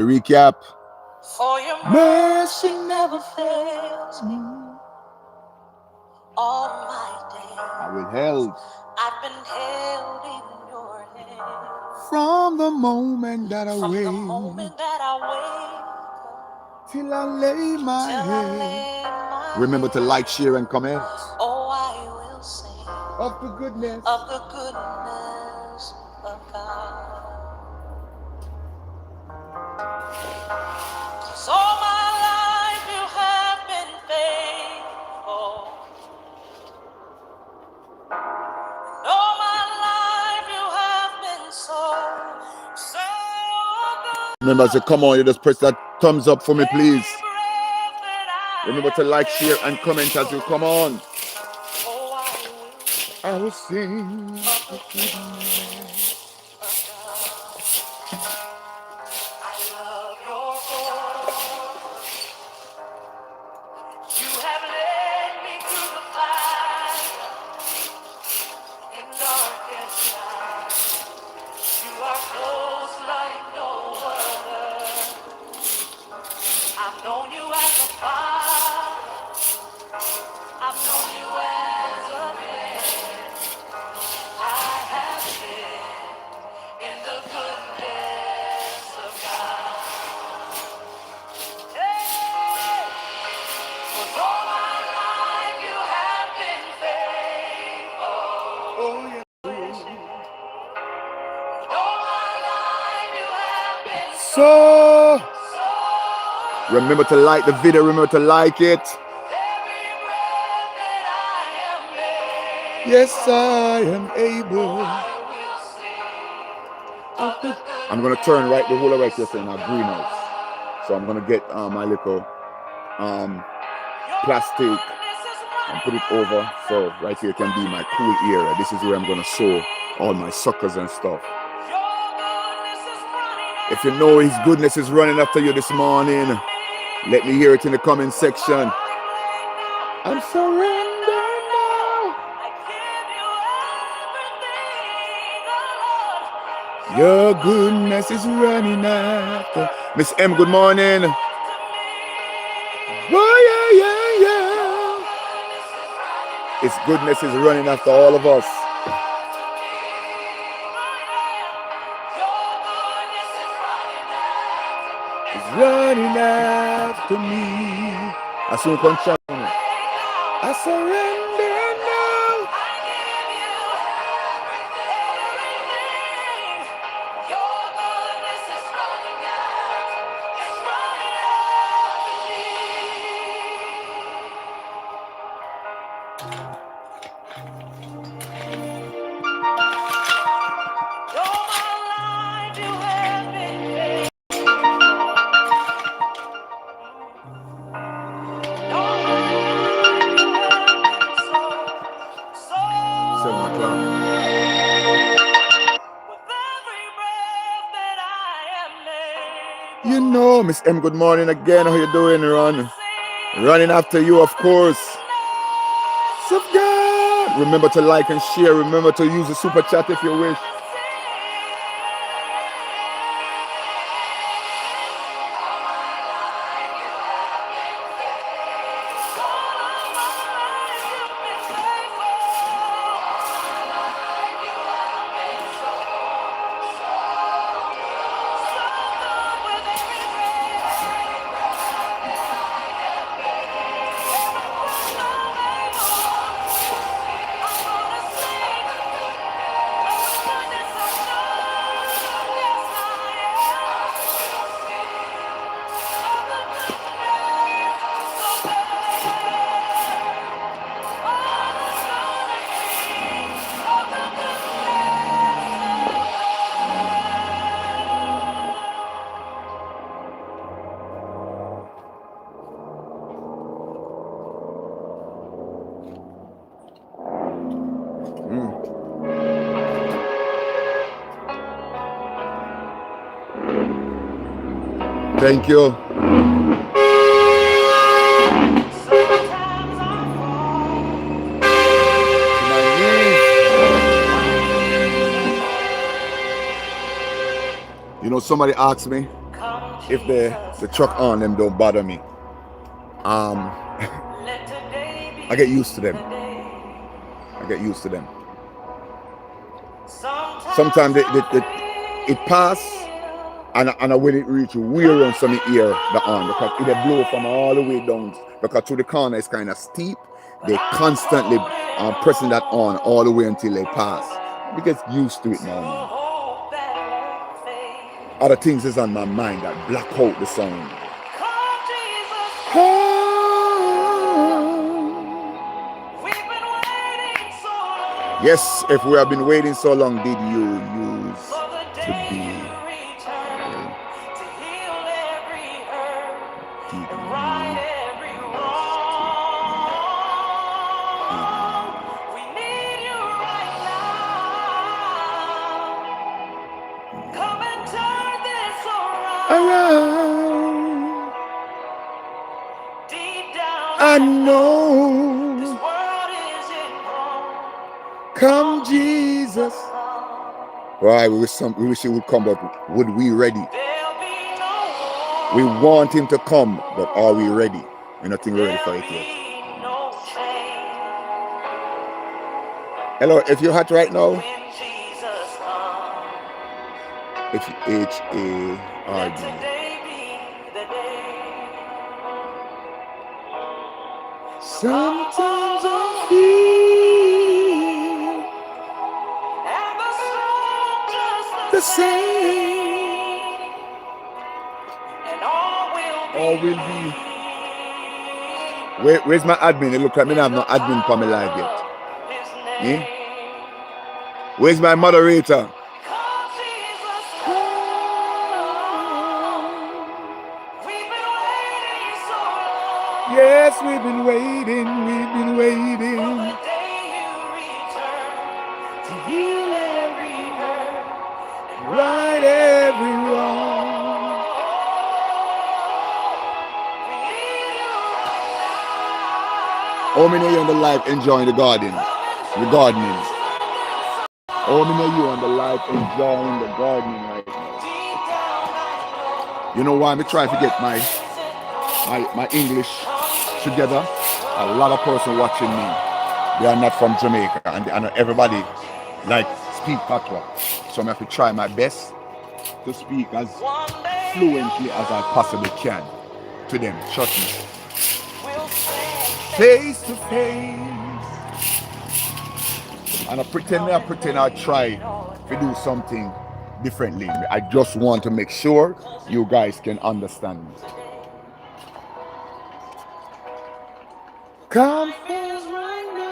Recap. For your mercy never fails me all my days. I will held I've been held in your hand from the moment that I from the wake moment that I wake till I lay up my till I head. lay my Remember to head. like, share, and comment Oh, I will sing of the goodness. of the goodness of God. 'Cause all my life you have been faithful. All my life you have been so good. Remember to come on, you just press that thumbs up for me, please. Every breath that I Remember to have like, share, and comment as you taken. come on. Oh, I will sing of the the goodness. goodness of God. I love your voice. You have led me through the fire in darkest night. You are close like no other. I've known you as a father. I've known you as a friend. I have lived in the goodness of God. Hey, 'cause all my life you have been faithful. Oh, yeah. All my life you have been So, so remember to like the video, remember to like it. every breath that I am made. Yes, I am able. I will sing of the I'm gonna turn right the whole right here goodness in of our greenhouse. God. So I'm gonna get my little Your plastic goodness is and running put it over. after, So right here it's can be my running cool area. This is after where I'm gonna sow me. all my suckers and stuff. Your goodness is running If you know His after, goodness is running after you this morning, let me hear it in the comment with my section. life laid down, I I'm surrender surrendered now. now. I give you everything, oh Lord. Your Your goodness goodness is is running running after. after, Miss it's M, good running morning. after me. Oh yeah, yeah, Your yeah. goodness is running His goodness is after, running it's after all of running us. after me. Oh yeah. Your goodness is running after, It's it's running running after after me. me. I With soon my come check life on it. laid down, I I surrender surrender now. now. I give you everything. Your goodness is running after, it's running after me. All my life you have been faithful. All my life you have been so 7 o'clock. with every breath that I am You able. know, Miss M, good morning again. How you I doing, will Ron? Running sing after you, of of the course. goodness So of God. Remember to God. like and share. Remember to use the super I chat if you wish. wanna sing all of my life you've been faithful. Thank you. Sometimes I fall To my knees. You know, somebody asked me, come to if the truck on them don't bother me. I get used to them. Sometimes it pass, and when it reach wear on some ear the on, because it blow from all the way down, because through the corner is kind of steep. They constantly pressing that on all the way until they pass. We get used to it now, man. Other things is on my mind that black out the sound. Yes, if we have been waiting so long, did you use to be? Around. I know. This world isn't wrong. Come, Jesus. Why we wish he would come, but would we ready? We want him to come, but are we ready? We're not ready for it yet. Hello, if you're hot right now, it's H-A-R-D. Sometimes I feel the same, and all will be. Where's my admin? It looks like me I have no admin for my live yet. Yeah? Where's my moderator? Yes, we've been waiting. To heal every hurt, right every wrong. Oh, me know you on the live enjoying the gardening. Oh, me know you on the live enjoying the gardening right now. You know why? I'm trying to get my English together. A lot of person watching me, they are not from Jamaica, and everybody like speak patois. So I have to try my best to speak as fluently as I possibly can to them. Trust me. Face to face. And I pretend I try to do something differently. I just want to make sure you guys can understand me. Confess right now.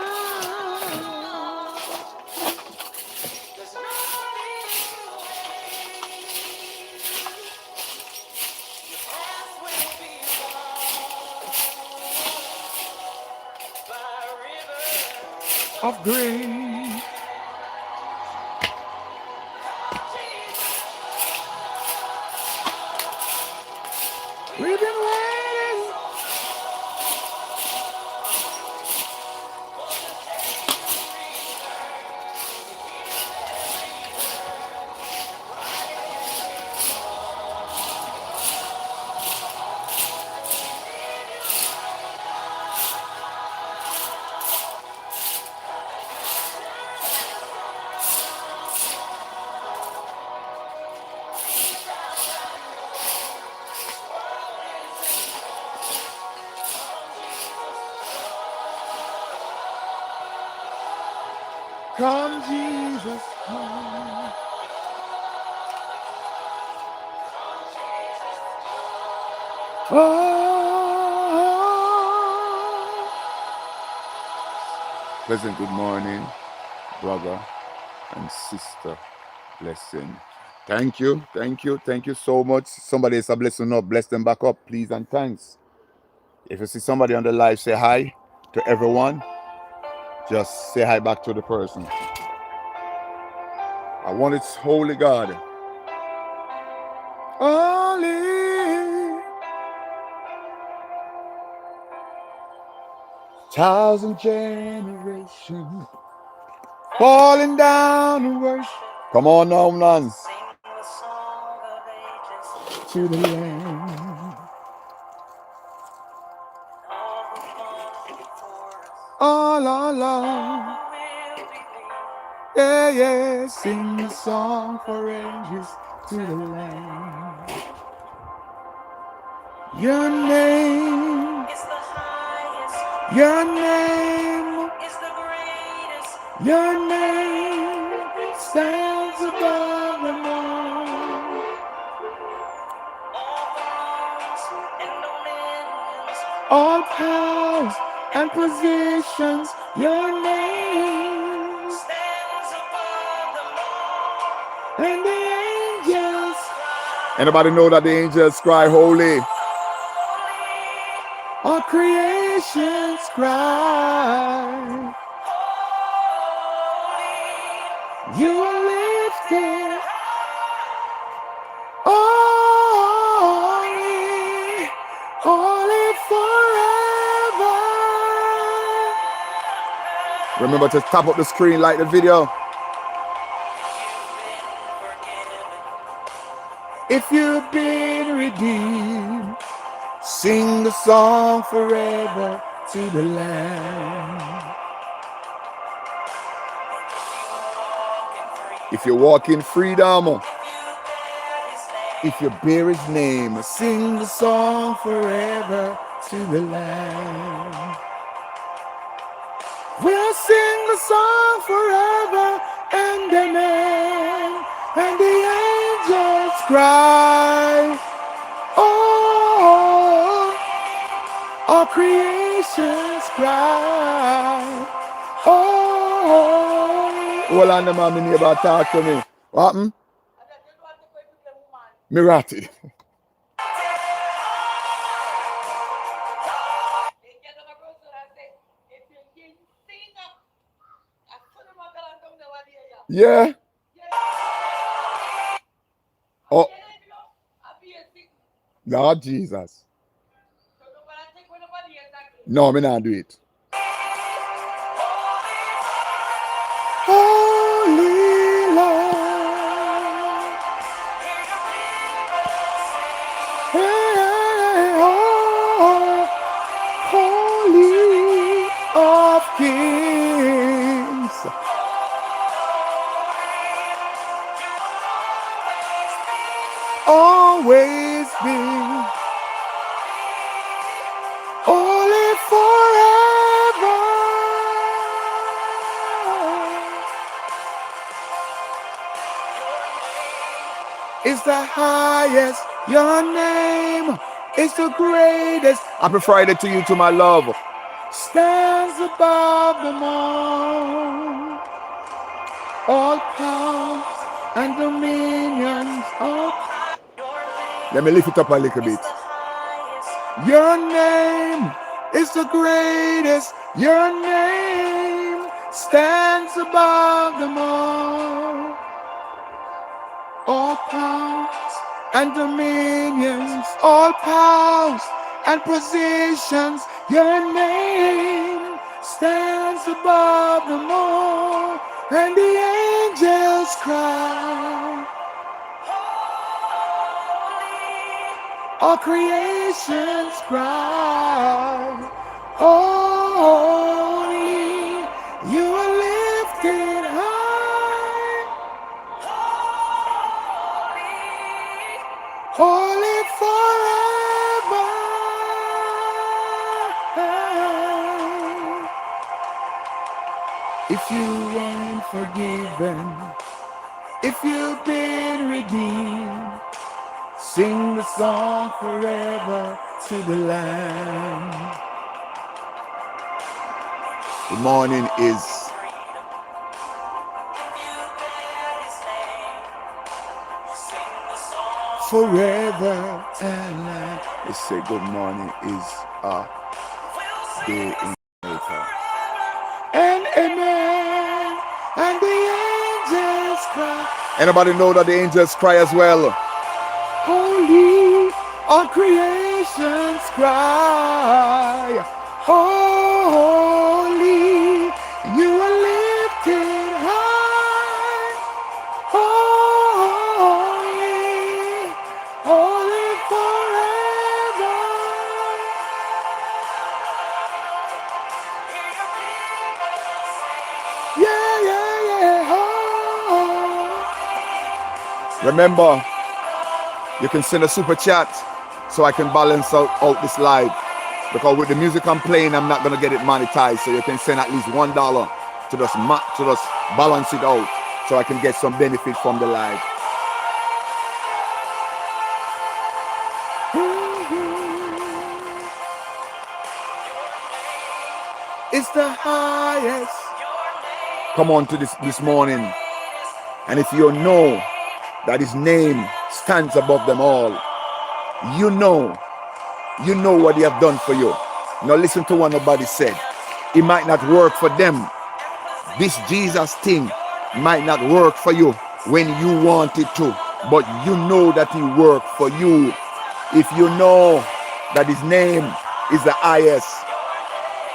Of grace. We've been waiting. Come, Jesus, come. Oh. Pleasant good morning, brother and sister. Blessing. Thank you so much. Somebody is a blessing up. Bless them back up, please, and thanks. If you see somebody on the live, say hi to everyone. Just say hi back to the person. I want its holy God. Only 1,000 generations falling down in worship. Come on now, nuns. to the Lamb. All along. Yeah, yeah, sing a song for ages to the Lamb. Your name is the highest. Your name is the greatest. Your name stands above them all. All thrones and dominions, all powers and positions. Your name stands above them all. And the angels. Anybody know that the angels cry holy? All creations cry. You are lifted. Holy, holy forever. Remember to tap up the screen, like the video. If you've been redeemed, sing the song forever to the Lamb. If you walk in freedom, if you bear his name, sing the song forever to the Lamb. We'll sing the song forever and amen. And the angels cry, oh, all creations cry, oh. Hold on, the man, my neighbor talk to me. What happened? Me ratty. Yeah. Oh. Lord Jesus. No, me not do it. Holy Lord. Hey, oh, holy of kings. Always been holy forever. Is the highest, your name is the greatest. Happy Friday to you, to my love. Stands above them all powers and dominions. All. Let me lift it up a little bit. Your name is the greatest. Your name stands above them all. All powers and dominions, all powers and positions. Your name stands above them all. And the angels cry, all creations cry, holy, you are lifted high, holy forever. If you weren't forgiven, if you've been redeemed, sing the song forever to the Lamb. The morning is forever and night. They say good morning is a day in later. And amen. And the angels cry. Anybody know that the angels cry as well? Holy, all creations cry, holy, you are lifted high, holy, holy Remember, you can send a super chat so I can balance out this live. Because with the music I'm playing, I'm not gonna get it monetized. So you can send at least $1 to just balance it out, so I can get some benefit from the live. It's the highest. Come on to this morning, and if you know that his name stands above them all, you know what he have done for you. Now listen to what nobody said. It might not work for them. This Jesus thing might not work for you when you want it to, but you know that he worked for you. If you know that his name is the highest,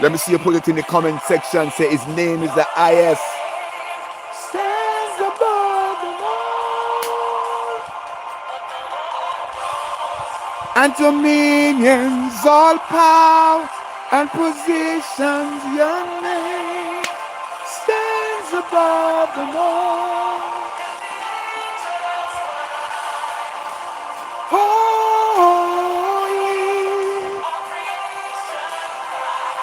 let me see you put it in the comment section. Say his name is the highest. Stands above them all. And dominions, all power and positions, your name stands above them all.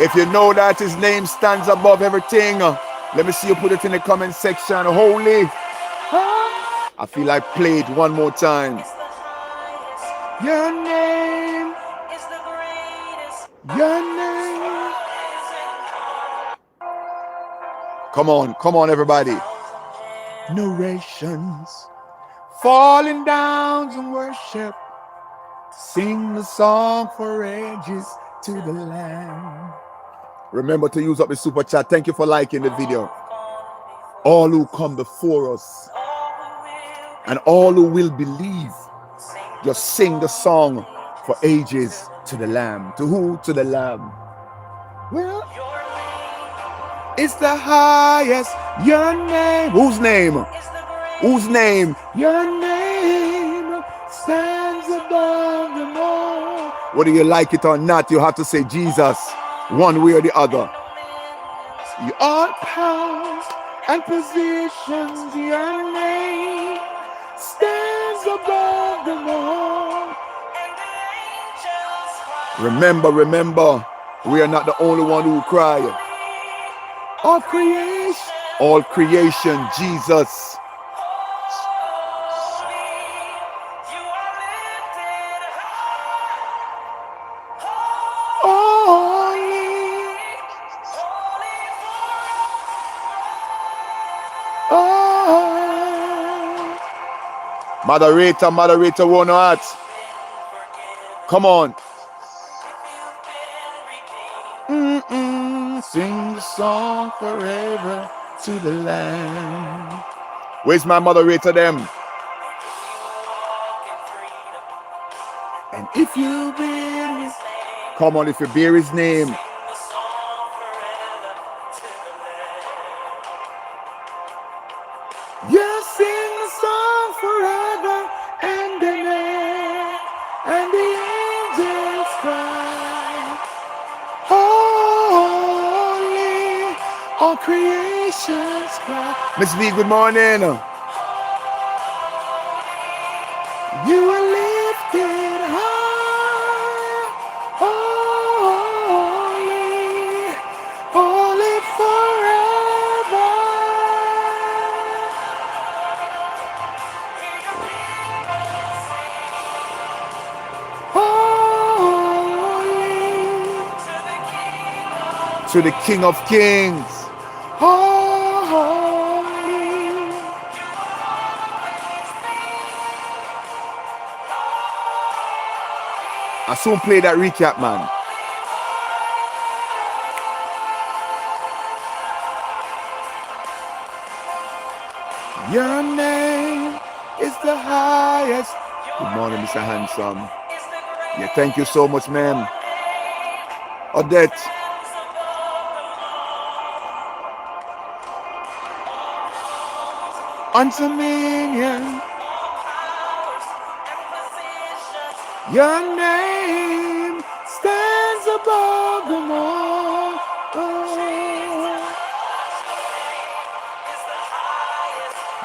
If you know that his name stands above everything, let me see you put it in the comment section. Holy. I feel like play it one more time. Your name is the greatest. Your name. Come on, everybody. Narrations falling down in worship. Sing the song for ages to the Lamb. Remember to use up the super chat. Thank you for liking the video. All who come before us and all who will believe, just sing the song for ages to the Lamb. To who? To the Lamb. Well, it's the highest. Your name. Whose name? Whose name? Your name stands above them all. Whether you like it or not, you have to say Jesus, one way or the other. Your powers and positions, your name stands above them all. Remember, we are not the only one who cry. All creation, Jesus. Moderator, one heart. Come on. Sing the song forever to the Lamb. Where's my moderator them? And if you bear his, come on, if you bear his name. You sing the song forever and amen, and the angels cry, holy, all creation's cry. Miss V, good morning. You are lifted high, holy, holy forever. To the King of Kings. Holy. I soon play that recap, man. Your name is the highest. Good morning, Mr. Handsome. Yeah, thank you so much, ma'am. Odette. On dominion, your name stands above them all.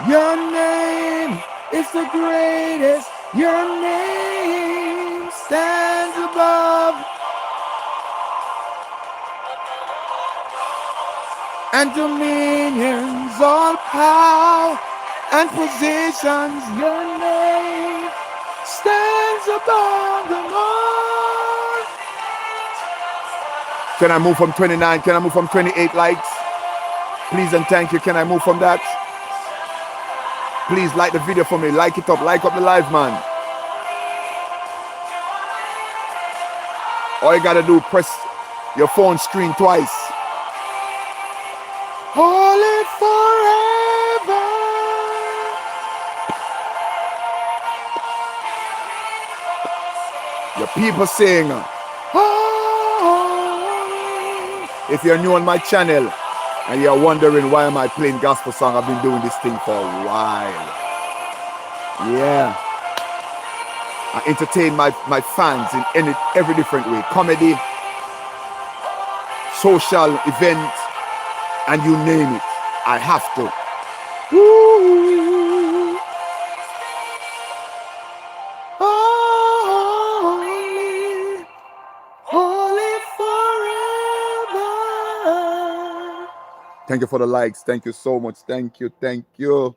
Your name is is the greatest. Your name stands above. And dominions, all power and positions, your name stands above them all. Can I move from 29? Can I move from 28 likes? Please and thank you. Can I move from that? Please like the video for me. Like it up. Like up the live, man. All you gotta do, press your phone screen twice. Holy forever. Your people sing. If you're new on my channel and you're wondering why am I playing gospel song, I've been doing this thing for a while. Yeah. I entertain my fans in every different way. Comedy, social event, and you name it. I have to. Ooh. Holy, holy forever. Thank you for the likes. Thank you so much. Thank you. Thank you.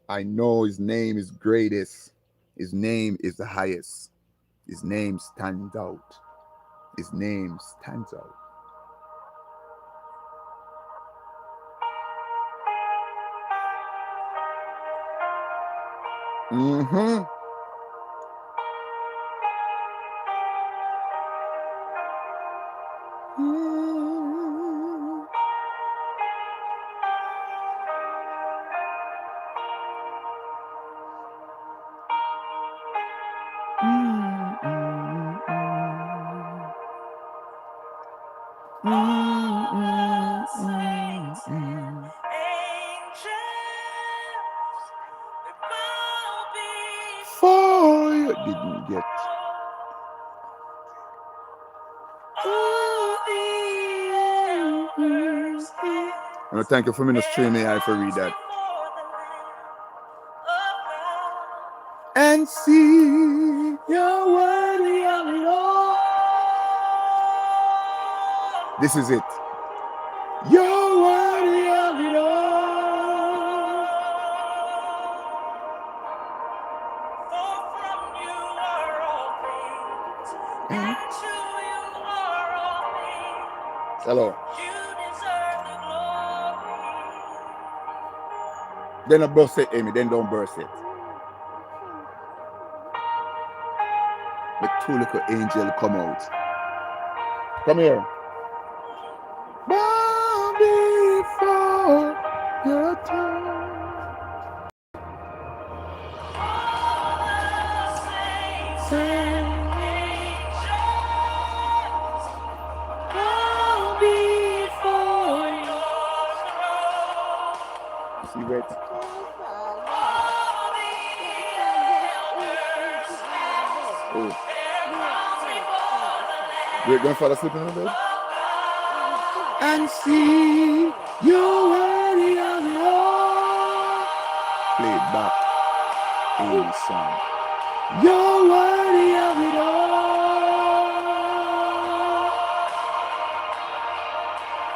I know his name is greatest. His name is the highest. His name stands out. His name stands out. Mm-hmm. For you didn't get. I want to thank you for ministry. May I for read that. And see you're worthy of it all. This is it. You're worthy of it all. For from you are all things, and to you are all things. Hello. You deserve the glory. Then don't burst it, Amy. Then don't burst it. The two little angels come out. Come here. Bow before your throne. All the saints and angels bow before your throne. See right. Oh. Your grandfather sleeping in the bed? And see you're worthy of it all. Play it back. Old song. You're worthy of it all.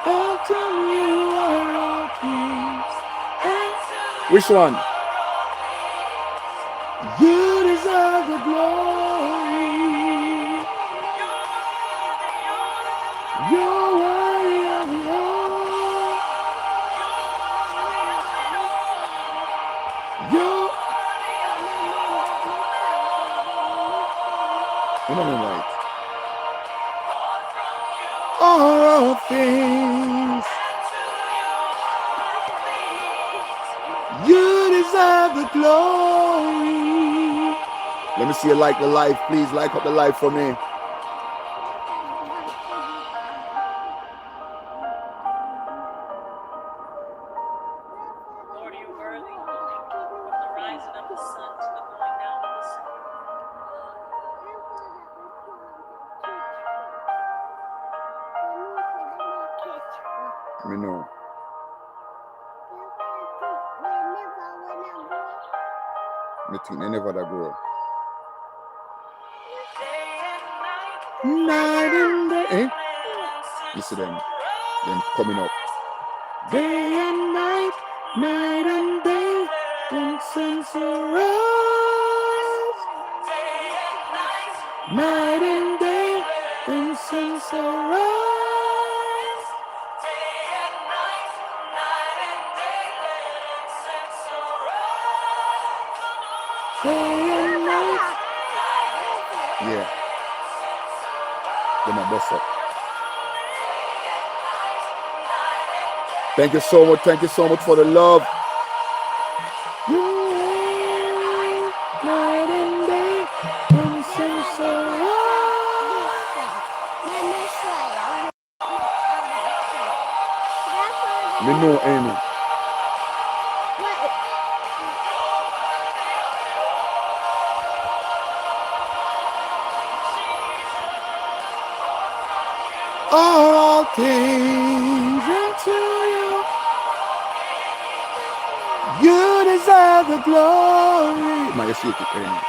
All to you are all things. Which one? You deserve the glory. You're worthy of it all. You're right. All things. You deserve the glory. Let me see you like the life, please. Like up the life for me. Lord, you worthy from the rising of the sun to the going down of the sun. Me know. Me think they never that grow. Day and Night and day. Eh? night, You see them coming up. Day and night, night and day, incense arise. Night and day, incense arise. Day and night. Yeah. Them a bust up. Thank you so much. Thank you so much for the love. Night and day, incense arise. Me know, Amy. All things unto you. You deserve the glory. My shake it, Amy.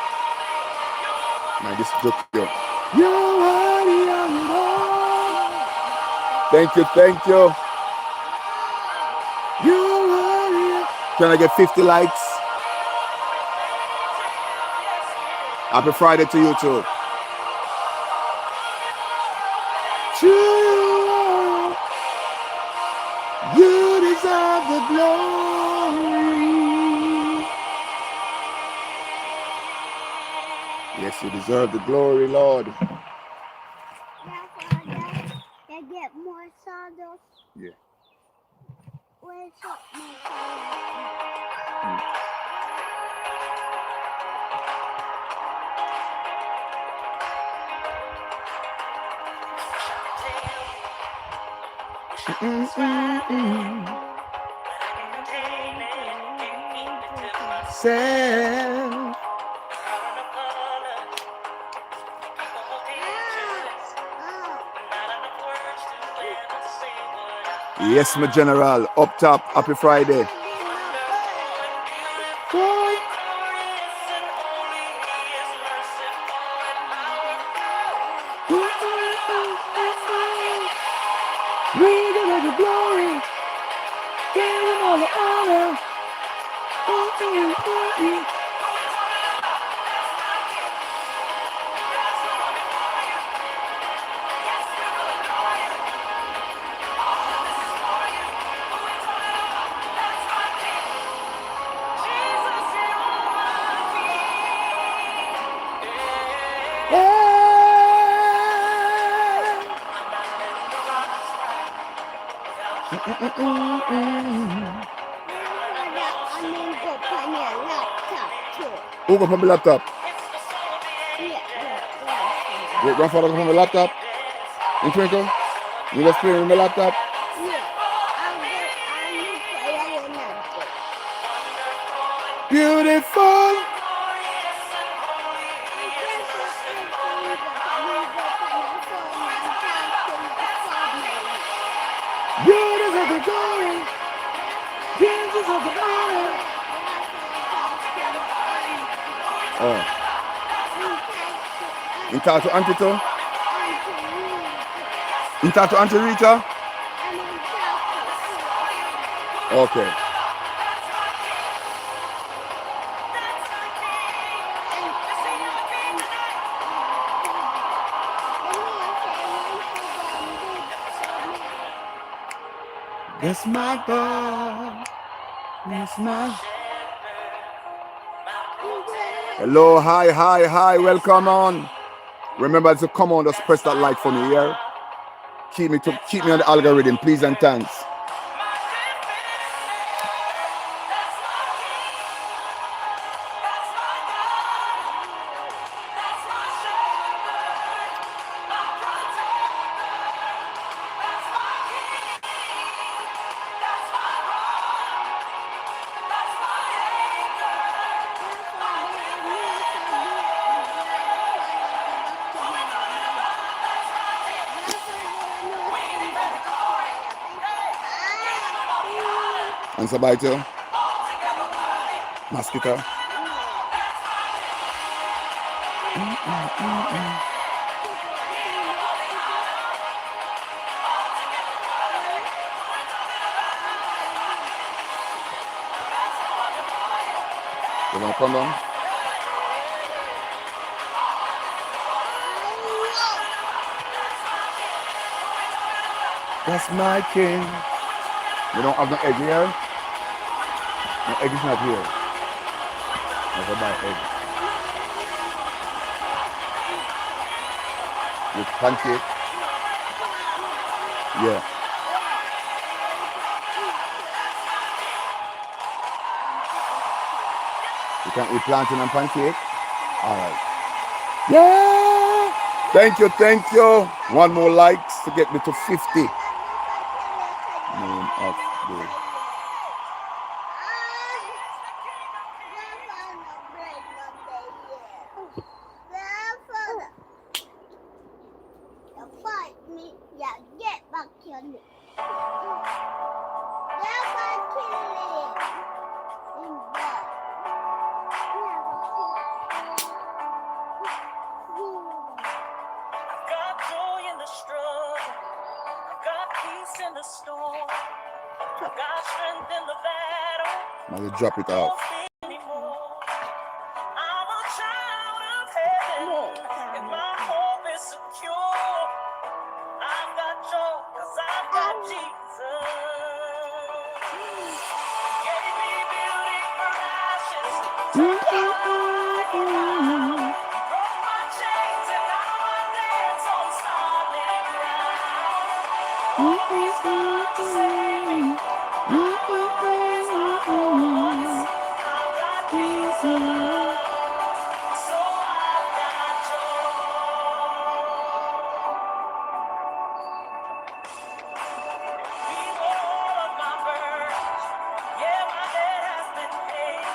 My this joke you. You are the young Lord. Thank you, thank you. You are the. Can I get 50 likes? Happy Friday to you too. To you, you deserve the glory. Yes, you deserve the glory, Lord. They get more sawdust. Yeah. Where's up my sawdust? Self. Yes, my general. Up top. Happy Friday. We give you the glory. Give you all the honor. Who go from the laptop? Your grandfather go from the laptop? In Twinkle? You just play on the laptop? Beautiful. You deserve the glory. You deserve the honor. Oh. You talk to Auntie too? You talk to Auntie Rita? Okay. That's my God. That's my. Hello, hi, welcome on. Remember to come on, just press that like for me here. Keep me on the algorithm, please and thanks. Answer by too. Mosquito. You want to come down? That's my king. You don't have no egg here? No egg is not here. Never buy egg. With pancake? Yeah. You can eat plantain and pancake? Alright. Yeah! Thank you, thank you. One more likes to get me to 50. Name of the Get back here. Got joy in the struggle. Got peace in the storm. Got strength in the battle. now you drop it off. Don't fear anymore. I'm a child of heaven, and my hope is secure. I've got joy, 'cause I've got Jesus. Gave me beauty for ashes. Turned my life around. Broke my chains and now I dance on solid ground. All these love to save me. I've got Jesus. So I've got joy. He bore all of my burdens. Yeah, my debt has been paid.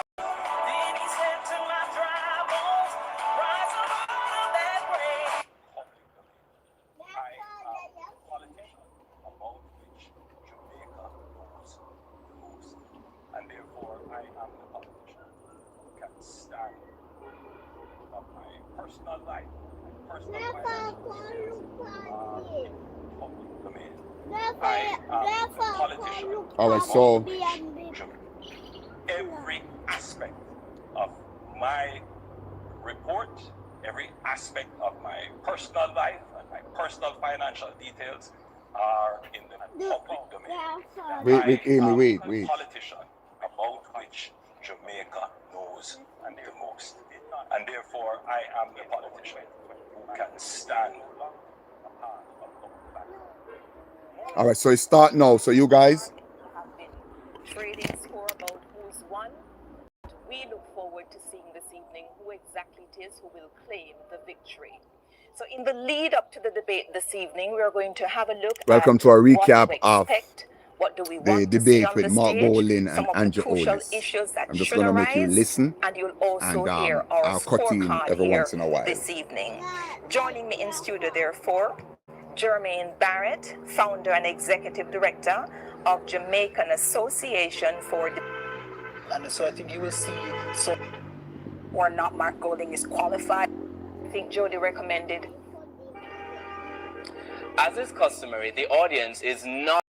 Then he said to my dry bones, rise up out of that grave. About which Jamaica knows the most. And therefore, I am the politician who can stand of my personal life, personal financial details in public domain. I am the politician. Alright, so Every aspect of my report, every aspect of my personal life and my personal financial details are in the public domain. Wait, Amy, I wait. am the politician about which Jamaica knows and the most. And therefore, I am the politician who can stand. Alright, so it start now. So you guys, Have been trading score about who's won. We look forward to seeing this evening who exactly it is who will claim the victory. So in the lead up to the debate this evening, we are going to have a look welcome at to our what recap to of expect, what do we the want to see debate on with the Mark stage, Bolin some and of the Andrew crucial Holness. issues that I'm just should going to make you arise, listen and you'll also and hear our I'll cut in scorecard every here once in a while. this evening. Joining me in studio, therefore, Jermaine Barrett, founder and executive director of Jamaican Association for. And so I think you will see so or not Mark Golding is qualified. I think Jody recommended. As is customary, the audience is not.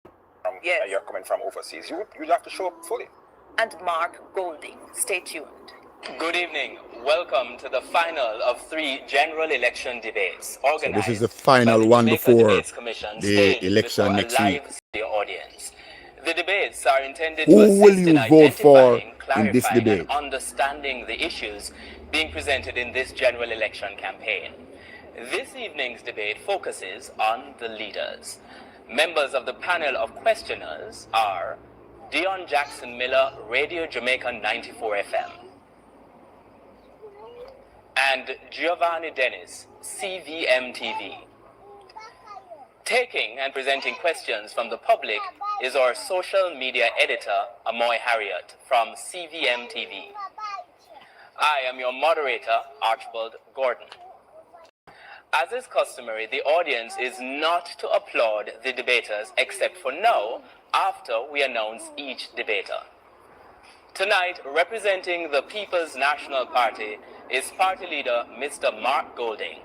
Yes. You're coming from overseas. You'd have to show up fully. And Mark Golding. Stay tuned. Good evening. Welcome to the final of 3 general election debates organized. So this is the final by the one Jamaica before Debates Commission, the staged election before next a week. live studio audience. The debates are intended Who to assist will you in vote for identifying, in this clarifying, debate? and understanding the issues being presented in this general election campaign. This evening's debate focuses on the leaders. Members of the panel of questioners are Dion Jackson Miller, Radio Jamaica 94 FM, and Giovanni Dennis, CVM TV. Taking and presenting questions from the public is our social media editor, Amoy Harriet, from CVM TV. I am your moderator, Archibald Gordon. As is customary, the audience is not to applaud the debaters except for now, after we announce each debater. Tonight, representing the People's National Party is Party Leader Mr. Mark Golding.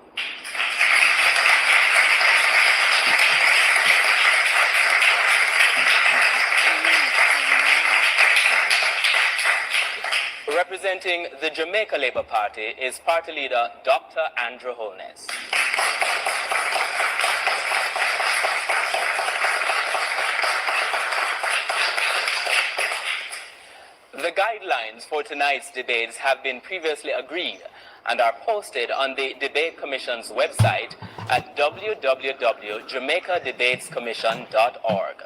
Representing the Jamaica Labour Party is Party Leader Dr. Andrew Holness. The guidelines for tonight's debates have been previously agreed and are posted on the Debate Commission's website at www.jamaicadebatescommission.org.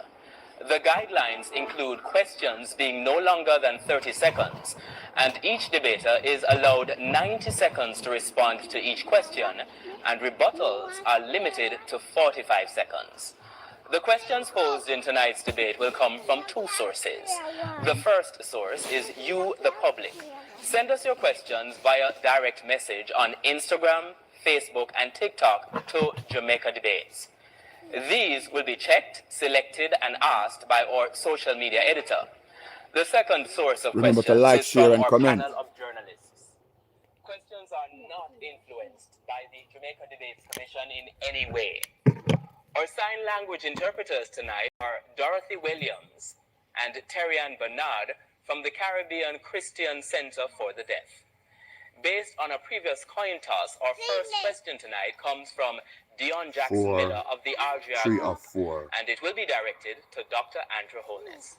The guidelines include questions being no longer than 30 seconds, and each debater is allowed 90 seconds to respond to each question, and rebuttals are limited to 45 seconds. The questions posed in tonight's debate will come from two sources. The first source is you, the public. Send us your questions via direct message on Instagram, Facebook, and TikTok to Jamaica Debates. These will be checked, selected, and asked by our social media editor. The second source of Remember questions to like, is share, from and our comment. panel of journalists. Questions are not influenced by the Jamaica Debates Commission in any way. Our sign language interpreters tonight are Dorothy Williams and Terry-Ann Bernard from the Caribbean Christian Center for the Deaf. Based on a previous coin toss, our first question tonight comes from Dion Jackson Miller of the RGR Group, and it will be directed to Dr. Andrew Holness.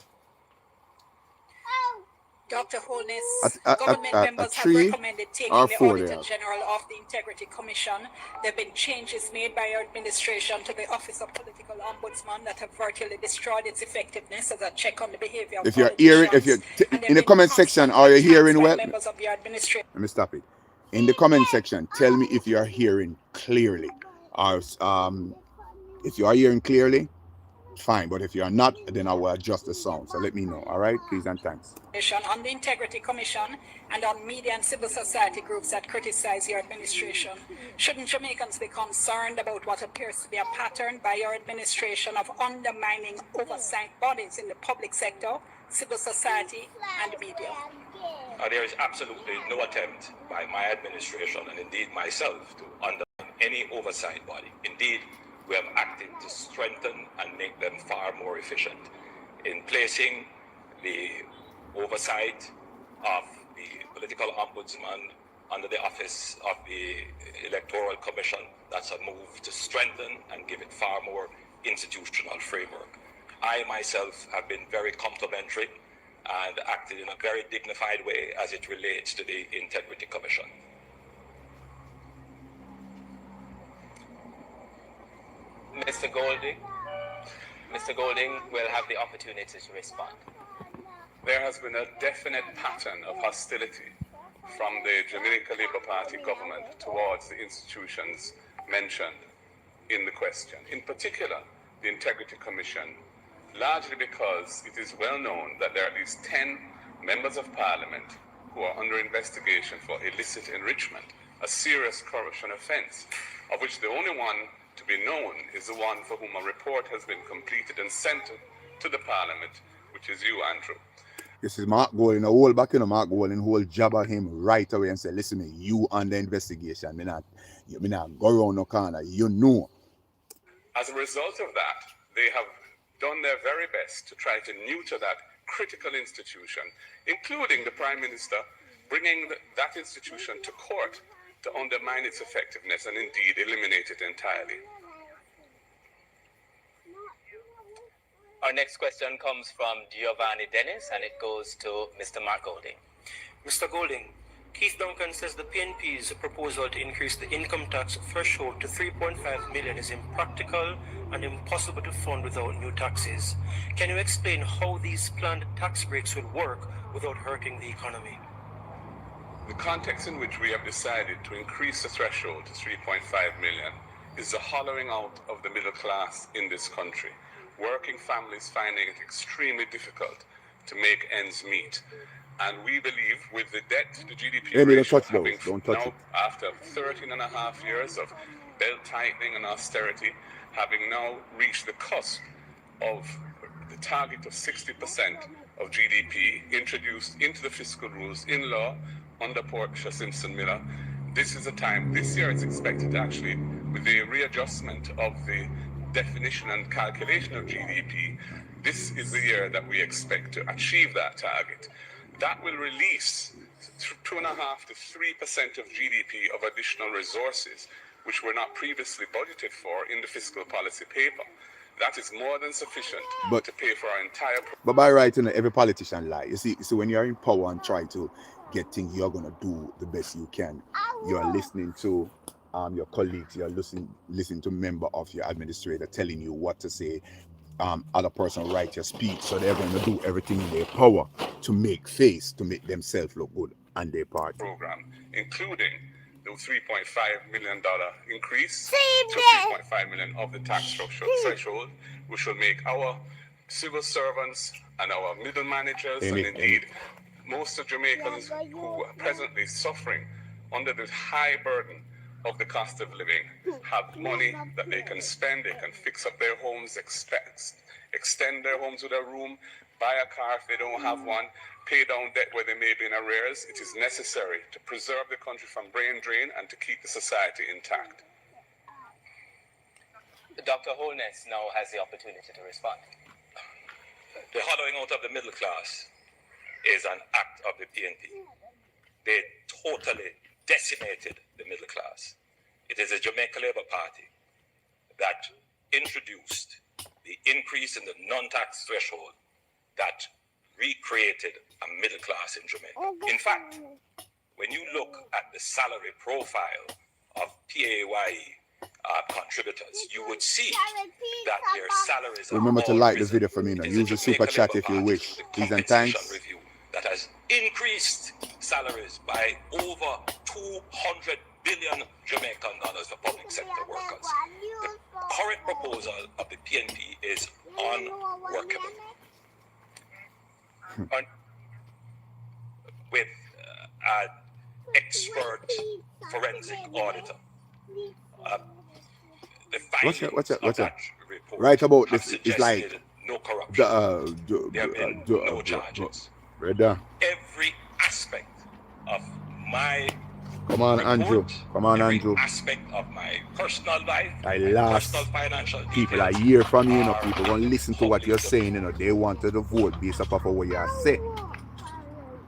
Dr. Holness, government members have recommended taking the Auditor General of the Integrity Commission. There have been changes made by your administration to the Office of Political Ombudsman that have virtually destroyed its effectiveness as a check on the behavior of politicians. In the comment section, are you hearing well? Let me stop it. In the comment section, tell me if you are hearing clearly. Or if you are hearing clearly, fine, but if you are not, then I will adjust the sound. So let me know. All right, please and thanks. On the Integrity Commission and on media and civil society groups that criticize your administration. Shouldn't Jamaicans be concerned about what appears to be a pattern by your administration of undermining oversight bodies in the public sector, civil society, and media? There is absolutely no attempt by my administration and indeed myself to undermine any oversight body. Indeed, we have acted to strengthen and make them far more efficient in placing the oversight of the political ombudsman under the office of the Electoral Commission. That's a move to strengthen and give it far more institutional framework. I myself have been very complimentary and acted in a very dignified way as it relates to the Integrity Commission. Mr. Golding will have the opportunity to respond. There has been a definite pattern of hostility from the Jamaica Labour Party government towards the institutions mentioned in the question. In particular, the Integrity Commission, largely because it is well known that there are at least 10 members of parliament who are under investigation for illicit enrichment, a serious corruption offence, of which the only one to be known is the one for whom a report has been completed and sent to the parliament, which is you, Andrew. This is Mark Golding, a whole back in Mark Golding, whole jab at him right away and say, listen, me, you under investigation. Me not go around no corner, you know. As a result of that, they have done their very best to try to neuter that critical institution, including the Prime Minister, bringing that institution to court to undermine its effectiveness and indeed eliminate it entirely. Our next question comes from Giovanni Dennis, and it goes to Mr. Mark Golding. Mr. Golding, Keith Duncan says the PNP's proposal to increase the income tax threshold to 3.5 million is impractical and impossible to fund without new taxes. Can you explain how these planned tax breaks will work without hurting the economy? The context in which we have decided to increase the threshold to 3.5 million is the hollowing out of the middle class in this country. Working families finding it extremely difficult to make ends meet. And we believe with the debt to GDP ratio having now, after 13 and a half years of belt tightening and austerity, having now reached the cusp of the target of 60% of GDP introduced into the fiscal rules in law under Portia Simpson Miller, this is a time, this year it's expected to actually, with the readjustment of the definition and calculation of GDP, this is the year that we expect to achieve that target. That will release 2.5% to 3% of GDP of additional resources, which were not previously budgeted for in the fiscal policy paper. That is more than sufficient to pay for our entire... But by right, every politician lie. You see, when you're in power and try to get things, you're going to do the best you can. You're listening to your colleagues, you're listening to member of your administrator telling you what to say. Other person write your speech, so they're going to do everything in their power to make themselves look good and their party. Program, including the $3.5 million increase to $3.5 million of the tax threshold, which will make our civil servants and our middle managers and indeed most of Jamaicans who are presently suffering under the high burden of the cost of living have money that they can spend. They can fix up their homes, extend their homes with a room, buy a car if they don't have one, pay down debt where they may be in arrears. It is necessary to preserve the country from brain drain and to keep the society intact. Dr. Holness now has the opportunity to respond. The hollowing out of the middle class is an act of the PNP. They totally decimated the middle class. It is the Jamaica Labour Party that introduced the increase in the non-tax threshold that recreated a middle class in Jamaica. In fact, when you look at the salary profile of PAYE contributors, you would see that their salaries are remember to like the risen. video for me now. It is Use the the super Jamaica chat Labour if you Party wish. through the Please and compensation thanks. review that has increased salaries by over 200 billion Jamaican dollars for public sector workers. The current proposal of the PNP is unworkable. With an expert forensic auditor, the findings of that report right about have this is like suggested no corruption. There have been no charges. Every aspect of my Come on, report, Andrew. Come on, every Andrew. aspect of my personal life, I my last personal financial people I details hear from you, are people gonna listen to what you're saying, they wanted to vote based upon what you say.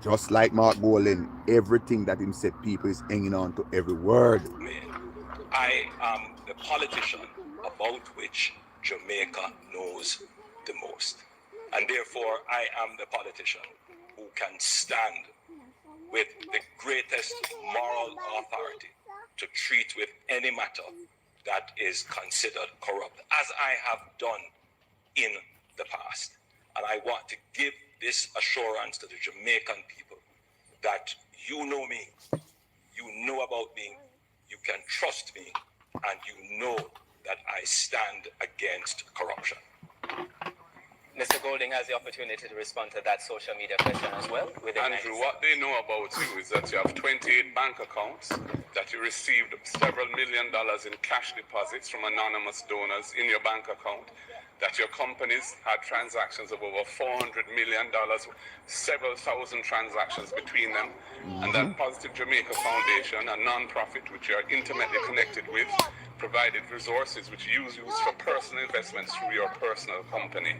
Just like Mark Boland, everything that him said, people is hanging on to every word. I am the politician about which Jamaica knows the most. And therefore, I am the politician who can stand with the greatest moral authority to treat with any matter that is considered corrupt, as I have done in the past. And I want to give this assurance to the Jamaican people that you know me, you know about me, you can trust me, and you know that I stand against corruption. Mr. Golding has the opportunity to respond to that social media question as well. Andrew, what they know about you is that you have 28 bank accounts, that you received several $1 million in cash deposits from anonymous donors in your bank account, that your companies had transactions of over $400 million, several thousand transactions between them, and that Positive Jamaica Foundation, a non-profit which you are intimately connected with, provided resources which you use for personal investments through your personal company.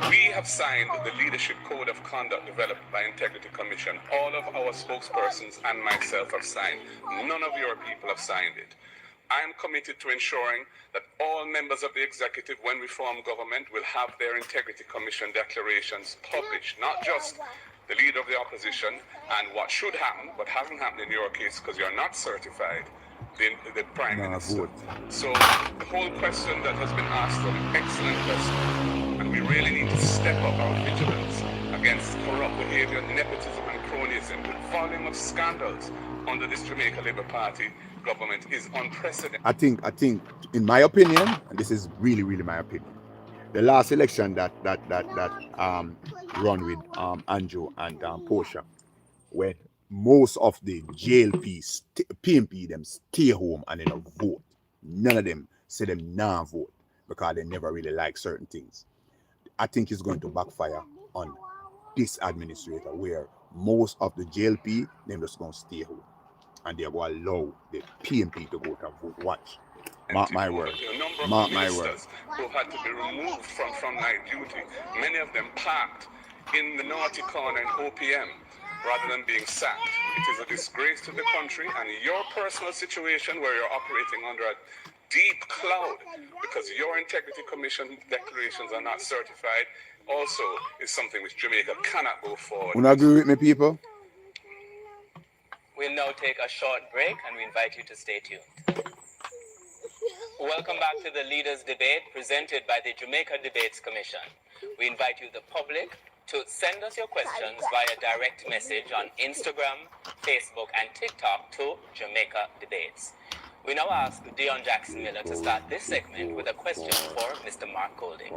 We have signed the Leadership Code of Conduct developed by Integrity Commission. All of our spokespersons and myself have signed. None of your people have signed it. I am committed to ensuring that all members of the executive, when we form government, will have their Integrity Commission declarations published, not just the leader of the opposition and what should happen, but hasn't happened in your case because you're not certified, the Prime Minister. So the whole question that has been asked is an excellent question, and we really need to step up our vigilance against corrupt behavior, nepotism and cronyism. The volume of scandals under this Jamaica Labour Party government is unprecedented. I think, in my opinion, and this is really, really my opinion, the last election that run with Andrew and Portia, when most of the JLP, PNP, them stay home and they don't vote. None of them say them nah vote because they never really like certain things. I think it's going to backfire on this administrator, where most of the JLP, them just going to stay home. And they will allow the PMP to go to vote. Watch. Mark my word. A number of Mark my word. ministers who had to be removed from frontline duty, many of them parked in the naughty corner in OPM rather than being sacked. It is a disgrace to the country, and your personal situation where you're operating under a deep cloud because your integrity commission declarations are not certified also is something which Jamaica cannot go forward. You agree with me, people? We'll now take a short break and we invite you to stay tuned. Welcome back to the Leaders Debate presented by the Jamaica Debates Commission. We invite you, the public, to send us your questions via direct message on Instagram, Facebook, and TikTok to Jamaica Debates. We now ask Dion Jackson Miller to start this segment with a question for Mr. Mark Golding.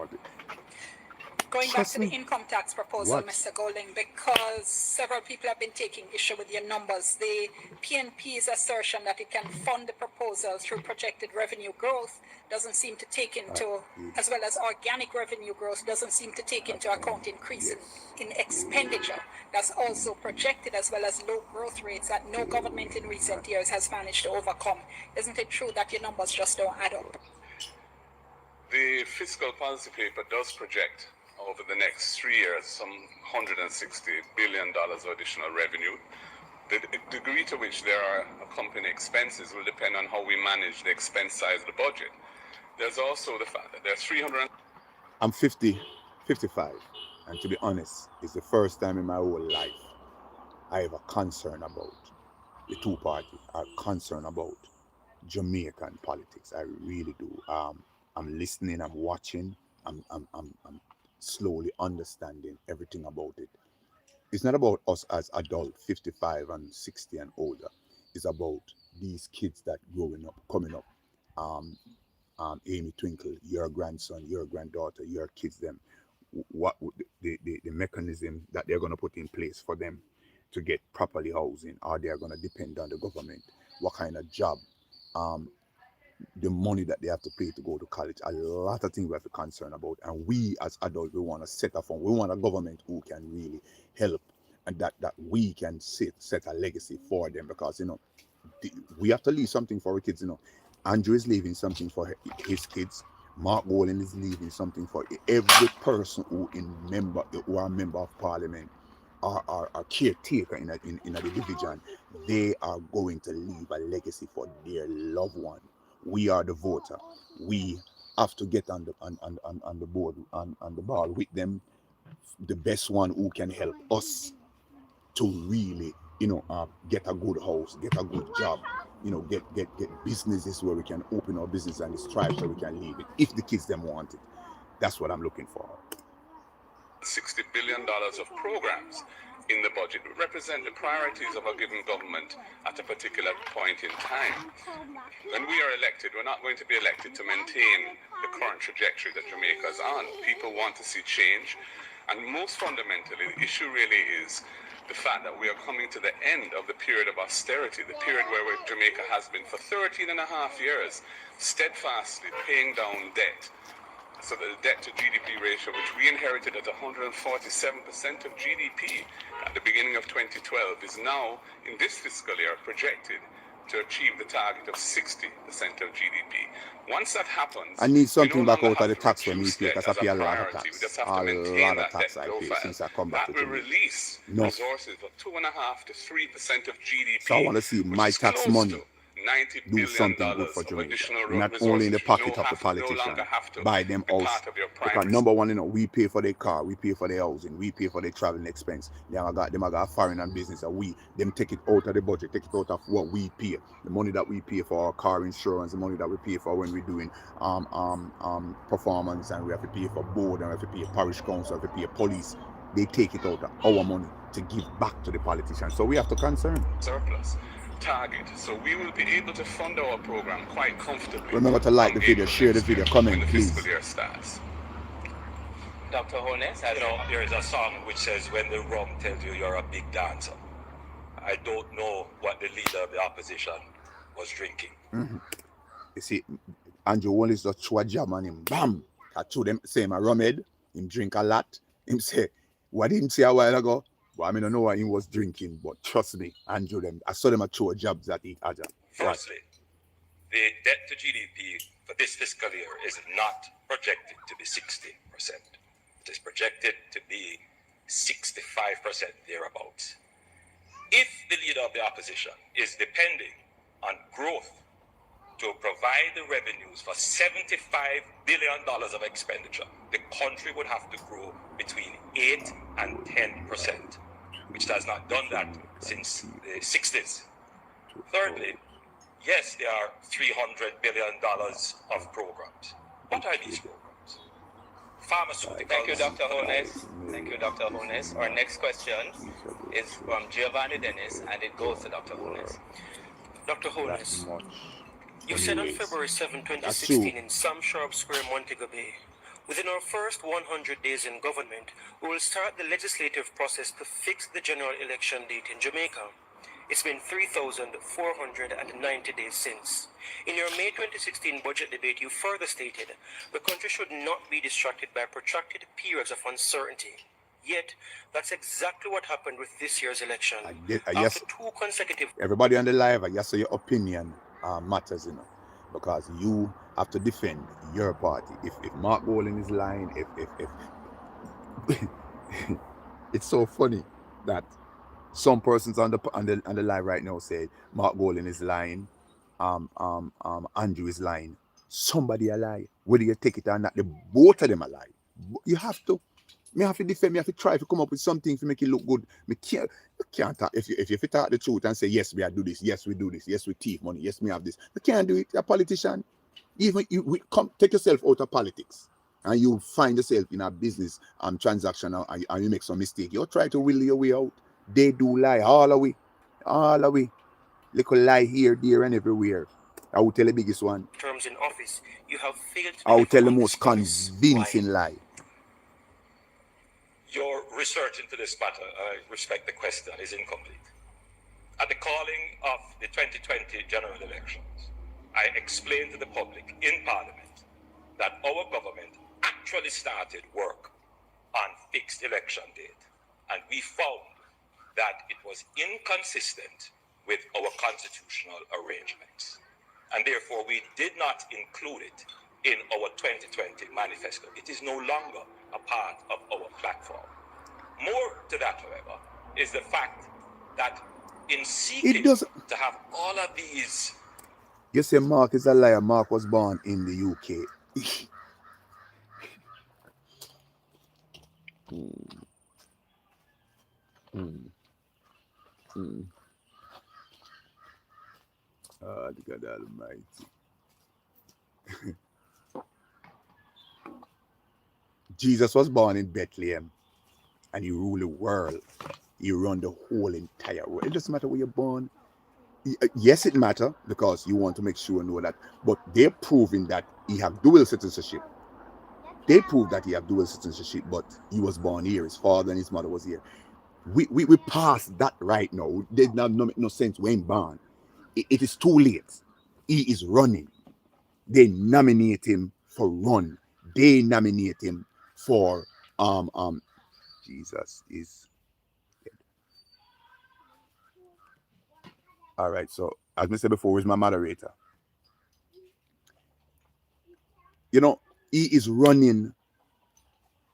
Going back to the income tax proposal, Mr. Golding, because several people have been taking issue with your numbers. The PNP's assertion that it can fund the proposal through projected revenue growth doesn't seem to take into, as well as organic revenue growth, doesn't seem to take into account increase in expenditure. That's also projected, as well as low growth rates that no government in recent years has managed to overcome. Isn't it true that your numbers just don't add up? The fiscal policy paper does project over the next 3 years some $160 billion of additional revenue. The degree to which there are accompanying expenses will depend on how we manage the expense side of the budget. There's also the fact that there's 300. I'm 55, and to be honest, it's the first time in my whole life I have a concern about the two parties, a concern about Jamaican politics. I really do. I'm listening, I'm watching, I'm slowly understanding everything about it. It's not about us as adults, 55 and 60 and older. It's about these kids that coming up. Amy Twinkle, your grandson, your granddaughter, your kids, them. What the mechanism that they're going to put in place for them to get properly housing, or they are going to depend on the government, what kind of job, the money that they have to pay to go to college. A lot of things we have to concern about, and we as adults, we want to set a fund. We want a government who can really help, and that we can set a legacy for them, because we have to leave something for our kids. Andrew is leaving something for his kids. Mark Golding is leaving something for every person who are a member of parliament, are caretaker in a division. They are going to leave a legacy for their loved one. We are the voter. We have to get on the board, on the ball with them, the best one who can help us to really, get a good house, get a good job, get businesses where we can open our business and strive so we can leave it, if the kids them want it. That's what I'm looking for. $60 billion of programs in the budget represent the priorities of a given government at a particular point in time. When we are elected, we're not going to be elected to maintain the current trajectory that Jamaica is on. People want to see change, and most fundamentally, the issue really is the fact that we are coming to the end of the period of austerity, the period where Jamaica has been for 13 and a half years, steadfastly paying down debt. So the debt to GDP ratio, which we inherited at 147% of GDP at the beginning of 2012, is now, in this fiscal year, projected to achieve the target of 60% of GDP. Once that happens, I need something back out of the tax for me, because I pay a lot of tax. We just have to A maintain lot of that tax debt I pay profile. since I come back That to will Jamaica. release No. resources of 2.5% to 3% of GDP. So I want to see my tax money do something good for Jamaica, not only in the pocket of the politician, buy them house. Because number one, we pay for their car, we pay for their housing, we pay for their traveling expense. Them I got foreign and business, and them take it out of the budget, take it out of what we pay. The money that we pay for our car insurance, the money that we pay for when we're doing performance, and we have to pay for board, and we have to pay parish council, we have to pay police. They take it out of our money to give back to the politicians. So we have to concern. Surplus target, so we will be able to fund our program quite comfortably. Remember to like the video, share the video, comment, when the please. fiscal year starts. Dr. Holness, There is a song which says, "When the rum tells you you're a big dancer." I don't know what the leader of the opposition was drinking. Mm-hmm. You see, Andrew Wallace just threw a jam on him. Bam! I told him, say, my rum head, him drink a lot. Him say, what did him say a while ago? But I mean, I know why he was drinking, but trust me, Andrew, them, I saw them at throw jabs at each other. Firstly, the debt to GDP for this fiscal year is not projected to be 60%. It is projected to be 65% thereabouts. If the leader of the opposition is depending on growth to provide the revenues for $75 billion of expenditure, the country would have to grow between 8 and 10%, which has not done that since the 60s. Thirdly, yes, there are $300 billion of programs. What are these programs? Pharmaceuticals. Thank you, Dr. Holness. Thank you, Dr. Holness. Our next question is from Giovanni Dennis, and it goes to Dr. Holness. Dr. Holness, you said on February 7, That's 2016 true. in Sam Sharp Square, Montego Bay, within our first 100 days in government, we will start the legislative process to fix the general election date in Jamaica. It's been 3,490 days since. In your May 2016 budget debate, you further stated the country should not be distracted by protracted periods of uncertainty. Yet, that's exactly what happened with this year's election. Yes, After two consecutive... everybody on the live, I guess your opinion matters, you know, because you have to defend your party. If Mark Golding is lying, if it's so funny that some persons on the live right now say Mark Golding is lying, Andrew is lying. Somebody a lie, whether you take it or not. The both of them a lie. You have to. Me have to defend. Me have to try to come up with something to make it look good. Me can't. You can't talk. If you talk the truth and say yes, we do this. Yes, we do this. Yes, we thief money. Yes, me have this. You can't do it. You're a politician. Even you come take yourself out of politics, and you find yourself in a business transaction, and you make some mistake. You try to will your way out. They do lie all the way. Little lie here, there, and everywhere. I will tell the biggest one. Terms in office, you have failed to I will tell the deliver on most this promise. convincing lie. Your research into this matter, I respect the question, is incomplete. At the calling of the 2020 general elections, I explained to the public in Parliament that our government actually started work on fixed election date, and we found that it was inconsistent with our constitutional arrangements, and therefore we did not include it in our 2020 manifesto. It is no longer a part of our platform. More to that, however, is the fact that in seeking to have all of these... You say Mark is a liar. Mark was born in the UK. Oh, God Almighty. Jesus was born in Bethlehem, and he ruled the world. He run the whole entire world. It doesn't matter where you're born. Yes, it matters because you want to make sure you know that. But they're proving that he have dual citizenship. They prove that he have dual citizenship, but he was born here. His father and his mother was here. We passed that right now. There's no sense when born. It is too late. He is running. They nominate him for run. They nominate him for Jesus is dead. All right, so as I said before, where's my moderator? You know, he is running.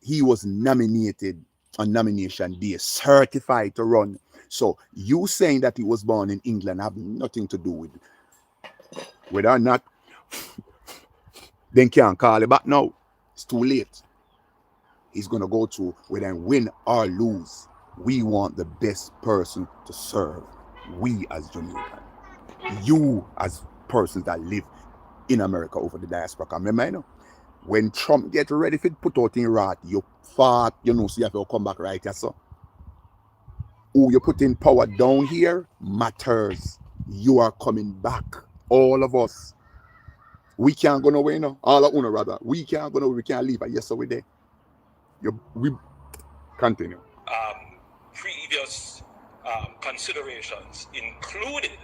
He was nominated on nomination day, certified to run. So you saying that he was born in England have nothing to do with whether or not then can't call it back now. It's too late. He's gonna go to whether win or lose. We want the best person to serve. We as Jamaican. You as persons that live in America over the diaspora. Remember, you know, when Trump get ready to put out in rat, you fart, you know, see if you'll come back right here, so. Who you put in power down here matters. You are coming back. All of us. We can't go nowhere, you know. All of us, rather. We can't go nowhere. We can't leave. Yes, so we there. We continue. Previous considerations included,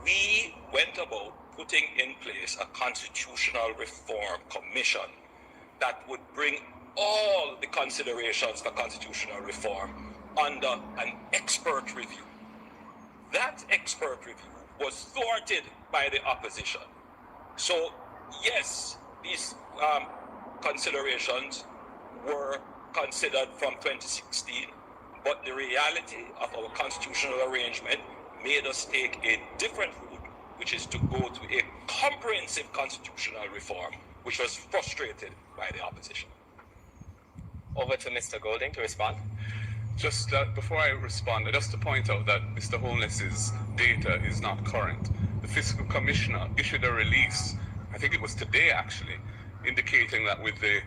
we went about putting in place a constitutional reform commission that would bring all the considerations for constitutional reform under an expert review. That expert review was thwarted by the opposition. So, yes, these considerations were considered from 2016, but the reality of our constitutional arrangement made us take a different route, which is to go to a comprehensive constitutional reform, which was frustrated by the opposition. Over to Mr. Golding to respond. Just before I respond, just to point out that Mr. Holness's data is not current. The Fiscal Commissioner issued a release, I think it was today actually, indicating that with the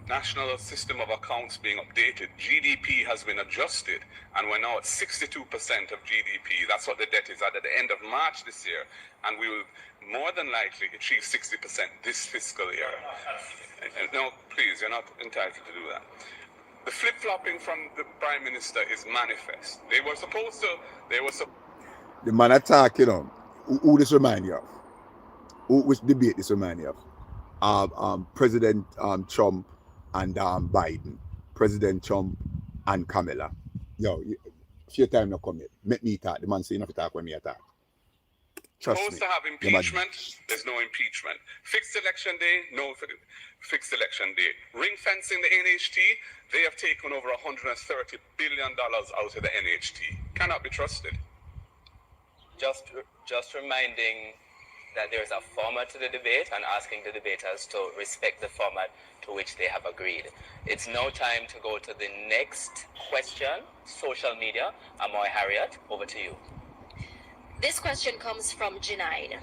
National System of Accounts being updated, GDP has been adjusted, and we're now at 62% of GDP. That's what the debt is at the end of March this year, and we will more than likely achieve 60% this fiscal year. No, please, you're not entitled to do that. The flip-flopping from the Prime Minister is manifest. They were supposed to, The man attack, you know, who this remind you of? Which debate this remind you of? President Trump and Biden. President Trump and Kamala. Yo, few time no come yet. Make me talk. The man say enough to talk when me attack. Trust supposed me. to have impeachment, there's no impeachment. Fixed election day, no fixed election day. Ring fencing the NHT, they have taken over $130 billion out of the NHT. Cannot be trusted. Just reminding that there's a format to the debate and asking the debaters to respect the format to which they have agreed. It's now time to go to the next question. Social media. Amoy Harriet, over to you. This question comes from Janine.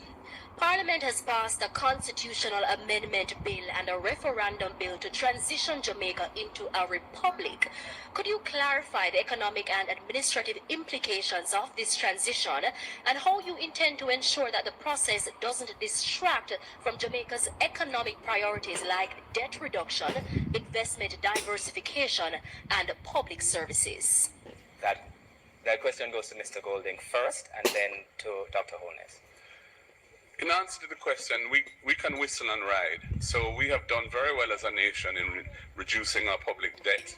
Parliament has passed a constitutional amendment bill and a referendum bill to transition Jamaica into a republic. Could you clarify the economic and administrative implications of this transition and how you intend to ensure that the process doesn't distract from Jamaica's economic priorities like debt reduction, investment diversification, and public services? That question goes to Mr. Golding first and then to Dr. Holness. In answer to the question, we can whistle and ride. So we have done very well as a nation in reducing our public debt.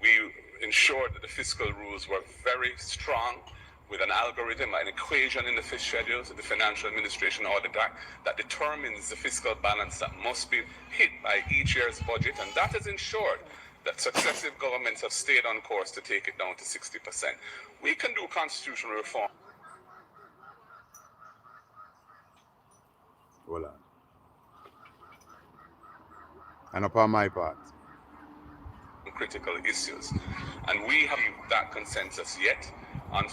We ensured that the fiscal rules were very strong with an algorithm, an equation in the fiscal schedules, the Financial Administration Audit Act, that determines the fiscal balance that must be hit by each year's budget, and that has ensured that successive governments have stayed on course to take it down to 60%. We can do constitutional reform. Hold on. And upon my part, critical issues, and we have that consensus yet on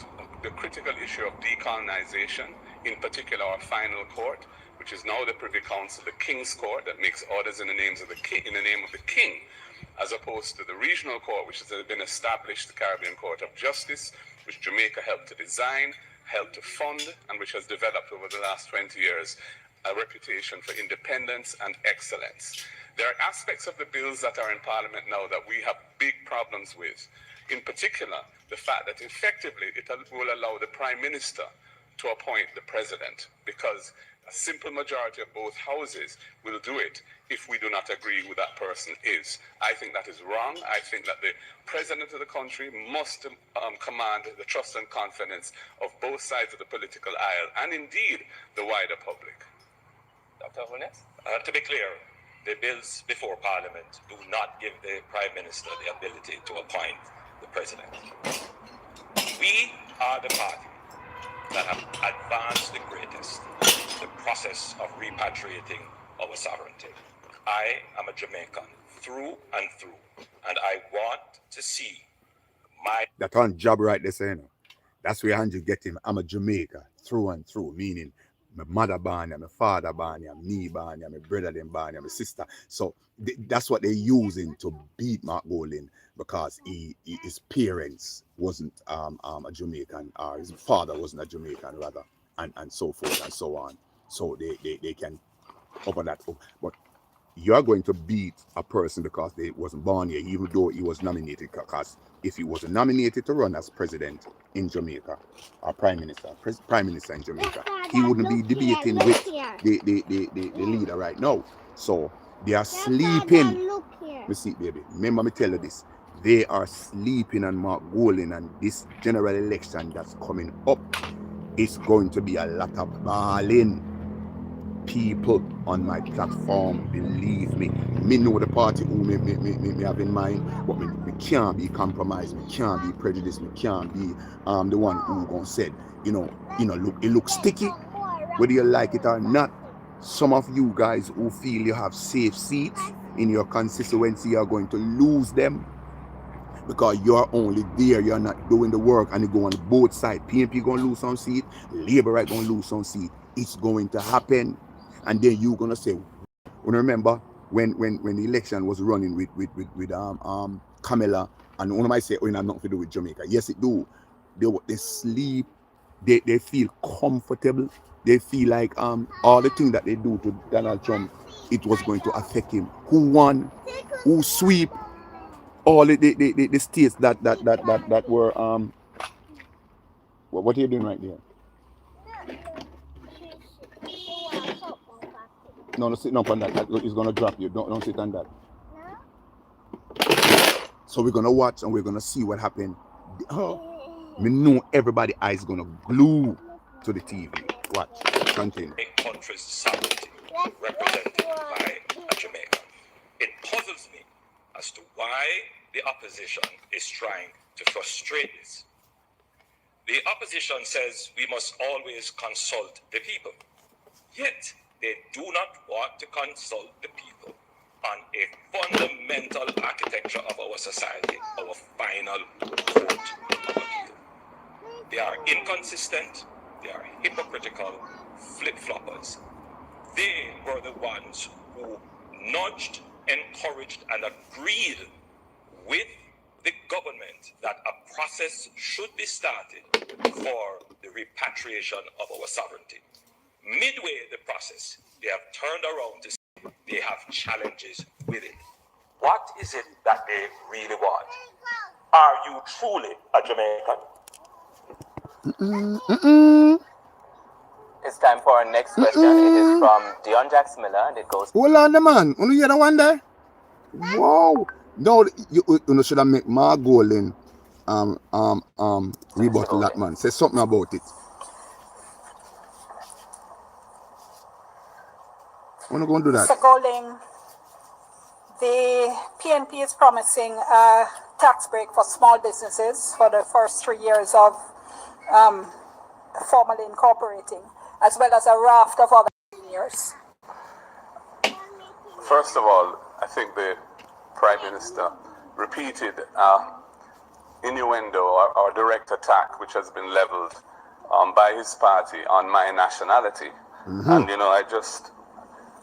the critical issue of decolonization, in particular our final court, which is now the Privy Council, the King's Court, that makes orders in the name of the King, as opposed to the regional court, which has been established, the Caribbean Court of Justice, which Jamaica helped to design, helped to fund, and which has developed over the last 20 years a reputation for independence and excellence. There are aspects of the bills that are in Parliament now that we have big problems with. In particular, the fact that effectively it will allow the Prime Minister to appoint the President, because a simple majority of both houses will do it if we do not agree who that person is. I think that is wrong. I think that the President of the country must command the trust and confidence of both sides of the political aisle, and indeed the wider public. Dr. Holness? To be clear, the bills before Parliament do not give the Prime Minister the ability to appoint the President. We are the party that have advanced the greatest, the process of repatriating our sovereignty. I am a Jamaican through and through, and I want to see my... That one job right there, saying, that's where Andrew get him. I'm a Jamaica through and through, meaning my mother born here, my father born here, me born here, my brother them born here, my sister. So that's what they're using to beat Mark Golding, because his parents wasn't a Jamaican, or his father wasn't a Jamaican rather, and so forth and so on. So they can open that up. But you're going to beat a person because they wasn't born here, even though he was nominated. Because if he was nominated to run as president in Jamaica, or prime minister in Jamaica, he wouldn't be debating with the leader right now. So they are sleeping. Me see, baby. Remember me tell you this. They are sleeping on Mark Golding, and this general election that's coming up is going to be a lot of balling. People on my platform, believe me. Me know the party who me have in mind, but me can't be compromised, me can't be prejudiced, me can't be the one who gonna said, look, it looks sticky, whether you like it or not. Some of you guys who feel you have safe seats in your constituency are going to lose them because you're only there, you're not doing the work, and you go on both sides. PNP gonna lose some seat, Labour right gonna lose some seat. It's going to happen. And then you're gonna say, remember when the election was running with Camilla, and one of my say, oh, it have nothing to do with Jamaica. Yes, it do. They sleep, they feel comfortable, they feel like all the things that they do to Donald Trump, it was going to affect him. Who won? Who sweep all the states that were what are you doing right there? No, sit up on that. That is gonna drop you. Don't sit on that. So we're gonna watch and we're gonna see what happened. Me know everybody eyes gonna glue to the TV. Watch. Continue. A country's sovereignty represented by Jamaica. It puzzles me as to why the opposition is trying to frustrate this. The opposition says we must always consult the people. Yet, they do not want to consult the people on a fundamental architecture of our society, our final court of appeal. They are inconsistent, they are hypocritical, flip-floppers. They were the ones who nudged, encouraged, and agreed with the government that a process should be started for the repatriation of our sovereignty. Midway the process, they have turned around to say they have challenges with it. What is it that they really want? Are you truly a Jamaican? It's time for our next question. It is from Dion Jax Miller, and it goes. Hold on, the man. You hear the one there? Wow. No, you should have make Mark Golding rebuttal that man. Say something about it. I'm not going to do that. Mr. Golding, the PNP is promising a tax break for small businesses for the first 3 years of formally incorporating, as well as a raft of other years. First of all, I think the Prime Minister repeated innuendo or direct attack which has been leveled by his party on my nationality. And, I just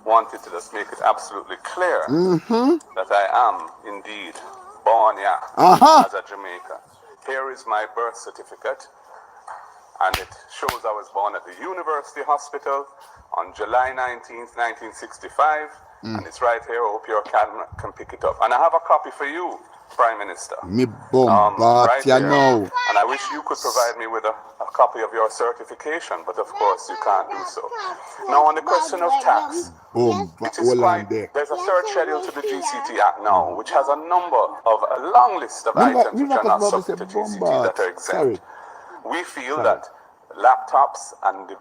wanted to just make it absolutely clear that I am indeed born here as a Jamaican. Here is my birth certificate, and it shows I was born at the University Hospital on July 19th, 1965, and it's right here. I hope your camera can pick it up. And I have a copy for you, Prime Minister. Right here. And I wish you could provide me with a copy of your certification, but of course you can't do so. Now on the question of tax, there's a third schedule to the GCT Act now, which has a long list of items which are not subject to GCT that are exempt. We feel that laptops and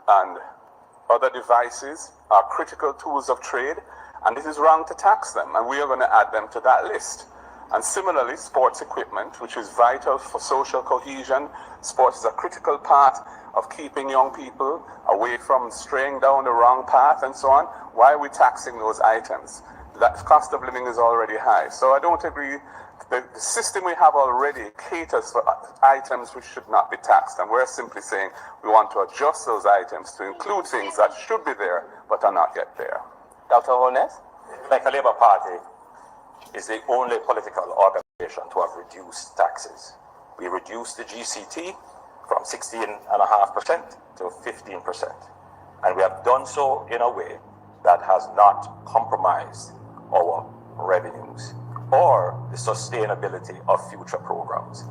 other devices are critical tools of trade, and it is wrong to tax them, and we are going to add them to that list. And similarly, sports equipment, which is vital for social cohesion. Sports is a critical part of keeping young people away from straying down the wrong path and so on. Why are we taxing those items? That cost of living is already high. So I don't agree. The system we have already caters for items which should not be taxed. And we're simply saying we want to adjust those items to include things that should be there but are not yet there. Dr. Holness? Like the Labour Party is the only political organization to have reduced taxes. We reduced the GCT from 16.5% to 15%. And we have done so in a way that has not compromised our revenues or the sustainability of future programs.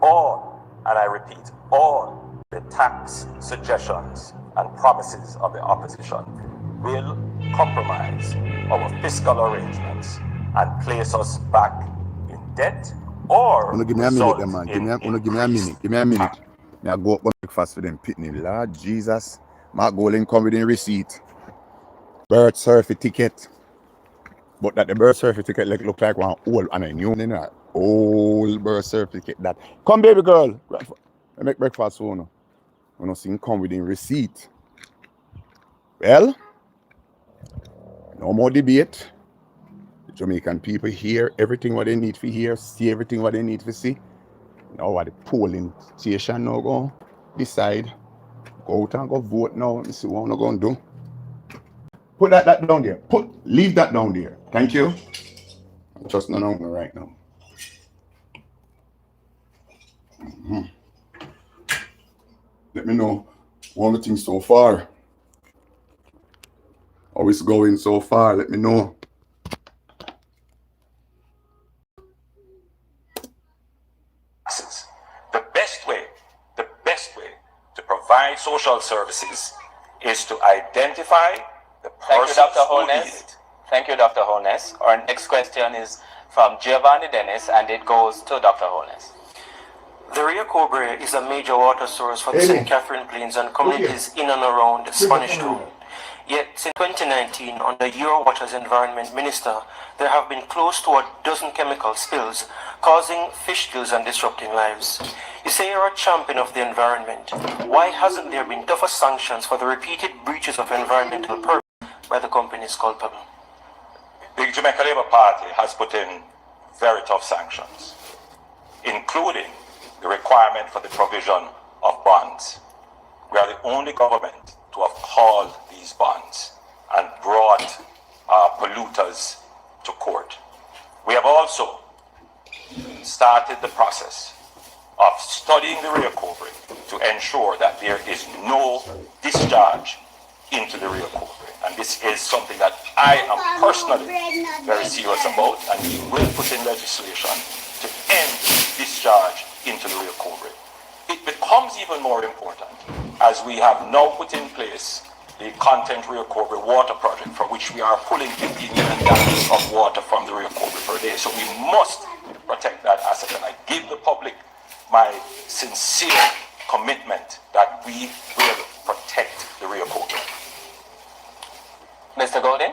All, and I repeat, all the tax suggestions and promises of the opposition will compromise our fiscal arrangements and place us back in debt Wanna give me a minute, then, man. Wanna give me a minute. Give me a minute. Me I go up breakfast for them pitney. Lord Jesus. My golden come with a receipt. Birth certificate. But that the birth certificate look like one old and a new, you know, old birth certificate. That come, baby girl. I make breakfast for you. You know, see come with a receipt. Well, no more debate. The Jamaican people hear everything what they need to hear, see everything what they need to see. Now what the polling station now go decide. Go out and go vote now. Let me see what I'm going to do. Put that down there. Leave that down there. Thank you. I'm just not on right now. Let me know what the things so far. How it's going so far. Let me know. The best way to provide social services is to identify the persons who need it. Thank you, Dr. Holness. Our next question is from Giovanni Dennis, and it goes to Dr. Holness. The Rio Cobre is a major water source for the St. Catherine Plains and communities in and around Spanish Town. Yet, since 2019, under Eurowater's Environment Minister, there have been close to a dozen chemical spills, causing fish kills and disrupting lives. You say you're a champion of the environment. Why hasn't there been tougher sanctions for the repeated breaches of environmental purpose by the companies culpable? The Jamaica Labour Party has put in very tough sanctions, including the requirement for the provision of bonds. We are the only government to have called these bonds and brought polluters to court. We have also started the process of studying the Rio Cobre to ensure that there is no discharge into the Rio Cobre. And this is something that I am personally very serious about, and we will put in legislation to end discharge into the Rio Cobre. It becomes even more important as we have now put in place the Content Rio Cobre water project, for which we are pulling 15 million gallons of water from the Rio Cobre per day. So we must protect that asset, and I give the public my sincere commitment that we will protect the Rio Cobre. Mr. Golding?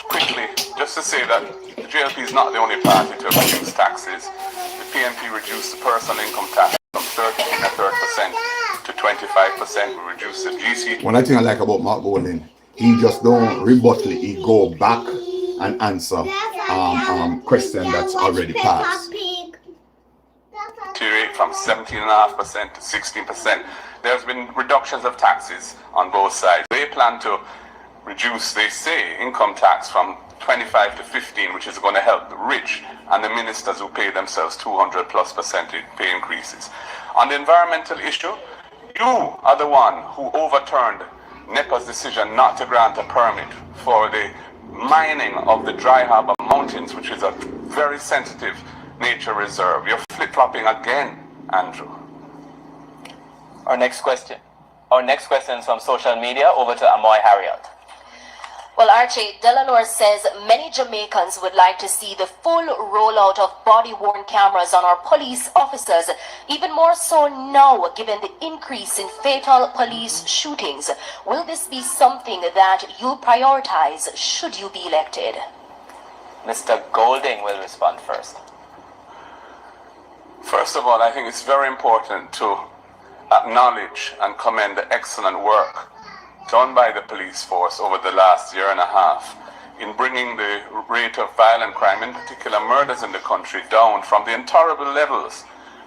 Quickly, just to say that the JLP is not the only party to reduce taxes. The PNP reduced the personal income tax from 13% to 25%. We reduced the GC. One thing I like about Mark Golding, he just don't rebuttal, he go back and answer question that's already passed. Rate from 17.5% to 16%. There's been reductions of taxes on both sides. They plan to reduce, they say, income tax from 25 to 15, which is going to help the rich and the ministers who pay themselves 200+ % pay increases. On the environmental issue, you are the one who overturned NEPA's decision not to grant a permit for the mining of the Dry Harbour Mountains, which is a very sensitive nature reserve. You're flip-flopping again, Andrew. Our next question is from social media, over to Amoy Harriot. Well, Archie, Delanor says many Jamaicans would like to see the full rollout of body-worn cameras on our police officers, even more so now, given the increase in fatal police shootings. Will this be something that you'll prioritize should you be elected? Mr. Golding will respond first. First of all, I think it's very important to acknowledge and commend the excellent work done by the police force over the last year and a half in bringing the rate of violent crime, in particular murders in the country, down from the intolerable levels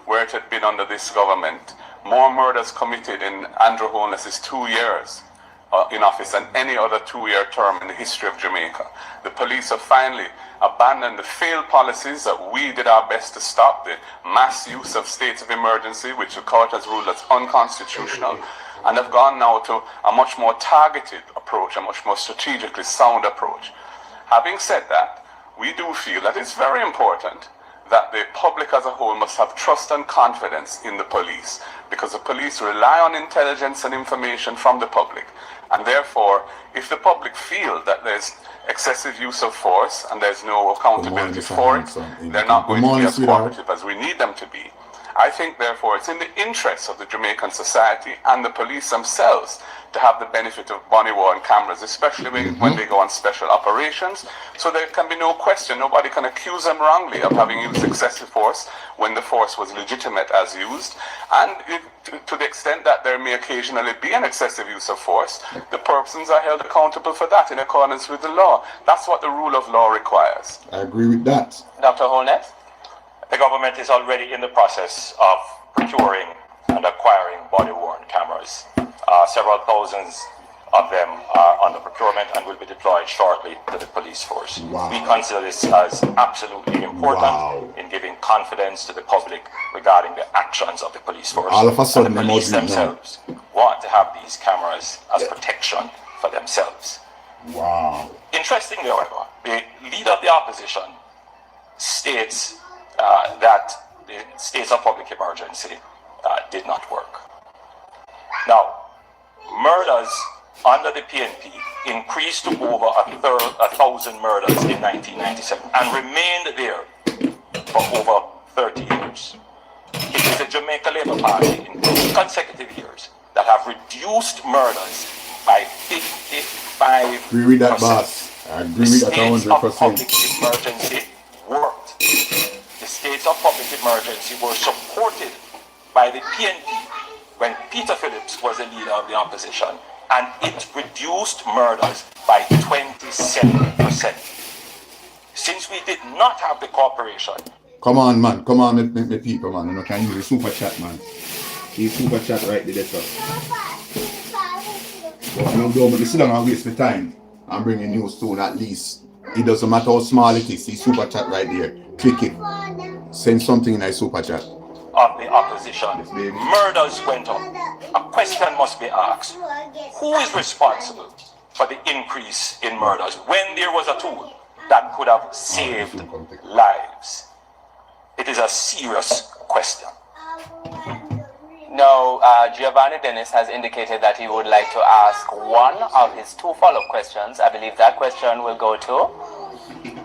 where it had been under this government. More murders committed in Andrew Holness's 2 years in office than any other 2-year term in the history of Jamaica. The police have finally abandoned the failed policies that we did our best to stop, the mass use of states of emergency, which the court has ruled as unconstitutional, and have gone now to a much more targeted approach, a much more strategically sound approach. Having said that, we do feel that it's very important that the public as a whole must have trust and confidence in the police, because the police rely on intelligence and information from the public. And therefore, if the public feel that there's excessive use of force and there's no accountability for it, they're not going to be as cooperative as we need them to be. I think, therefore, it's in the interest of the Jamaican society and the police themselves to have the benefit of body-worn cameras, especially when they go on special operations, so there can be no question, nobody can accuse them wrongly of having used excessive force when the force was legitimate as used. And to the extent that there may occasionally be an excessive use of force, the persons are held accountable for that in accordance with the law. That's what the rule of law requires. I agree with that. Dr. Holness? The government is already in the process of procuring and acquiring body-worn cameras. Several thousands of them are under procurement and will be deployed shortly to the police force. Wow. We consider this as absolutely important in giving confidence to the public regarding the actions of the police force. All of a sudden, and the police themselves want to have these cameras as protection for themselves. Wow. Interestingly, however, the leader of the opposition states that the states of public emergency did not work. Now, murders under the PNP increased to over 1,000 murders in 1997 and remained there for over 30 years. It is the Jamaica Labour Party in 2 consecutive years that have reduced murders by 55%. Agree with that, boss. I agree with that 100%. The states of public emergency worked. The states of public emergency were supported by the PNP when Peter Phillips was the leader of the opposition, and it reduced murders by 27%. Since we did not have the cooperation. Come on, man. Come on, the people, man. You know, can you super chat, man? You super chat right there, sir. But you don't sit down and waste my time. I'm bringing news soon, at least. It doesn't matter how small it is. See super chat right there. Click it. Send something in a super chat. Of the opposition, murders went up. A question must be asked: who is responsible for the increase in murders when there was a tool that could have saved lives? It is a serious question. Now, Giovanni Dennis has indicated that he would like to ask one of his 2 follow-up questions. I believe that question will go to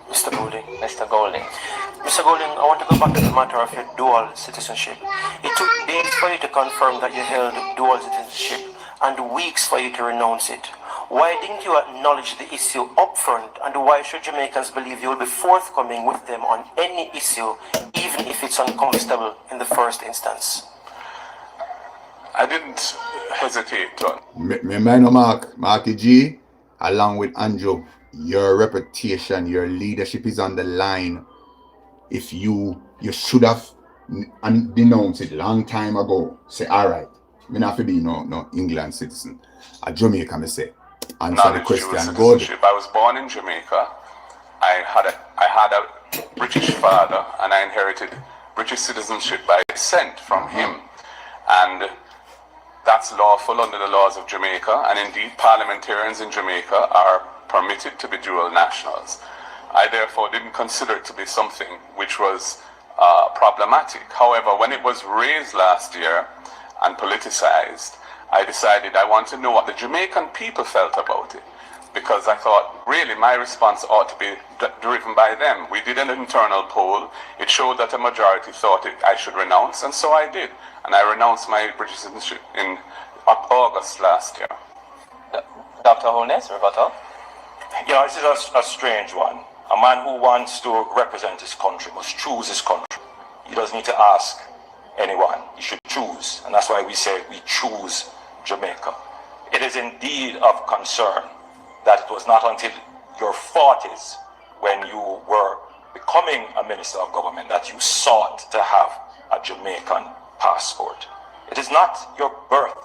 Mr. Golding. Mr. Golding. Mr. Golding, I want to go back to the matter of your dual citizenship. It took days for you to confirm that you held dual citizenship and weeks for you to renounce it. Why didn't you acknowledge the issue upfront, and why should Jamaicans believe you will be forthcoming with them on any issue, even if it's uncomfortable in the first instance? I didn't hesitate to. Remember, Marky G, along with Andrew, your reputation, your leadership is on the line. If you should have denounced it long time ago. Say, all right, me not to be no England citizen. A Jamaica, me say. Answer the question. Good. I was born in Jamaica. I had a British father, and I inherited British citizenship by descent from him, and that's lawful under the laws of Jamaica. And indeed, parliamentarians in Jamaica are permitted to be dual nationals. I therefore didn't consider it to be something which was problematic. However, when it was raised last year and politicized, I decided I want to know what the Jamaican people felt about it, because I thought really my response ought to be driven by them. We did an internal poll. It showed that a majority thought I should renounce, and so I did. And I renounced my British citizenship in August last year. Dr. Holness, rebuttal. You know, this is a strange one. A man who wants to represent his country must choose his country. He doesn't need to ask anyone. He should choose. And that's why we say we choose Jamaica. It is indeed of concern that it was not until your 40s, when you were becoming a minister of government, that you sought to have a Jamaican passport. It is not your birth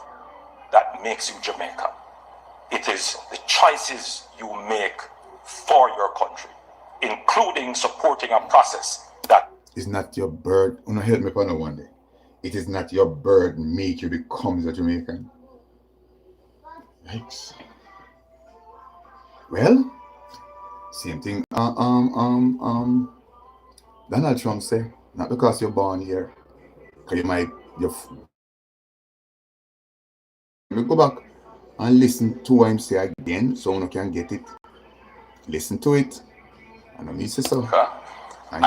that makes you Jamaican. It is the choices you make for your country, including supporting a process that is not your birth. You know, help me for no one day. It is not your birth make you become a Jamaican. Yikes. Well, same thing. Donald Trump say, not because you're born here, because you might, you go back and listen to what him say again, so you can get it. Listen to it. And I say so. I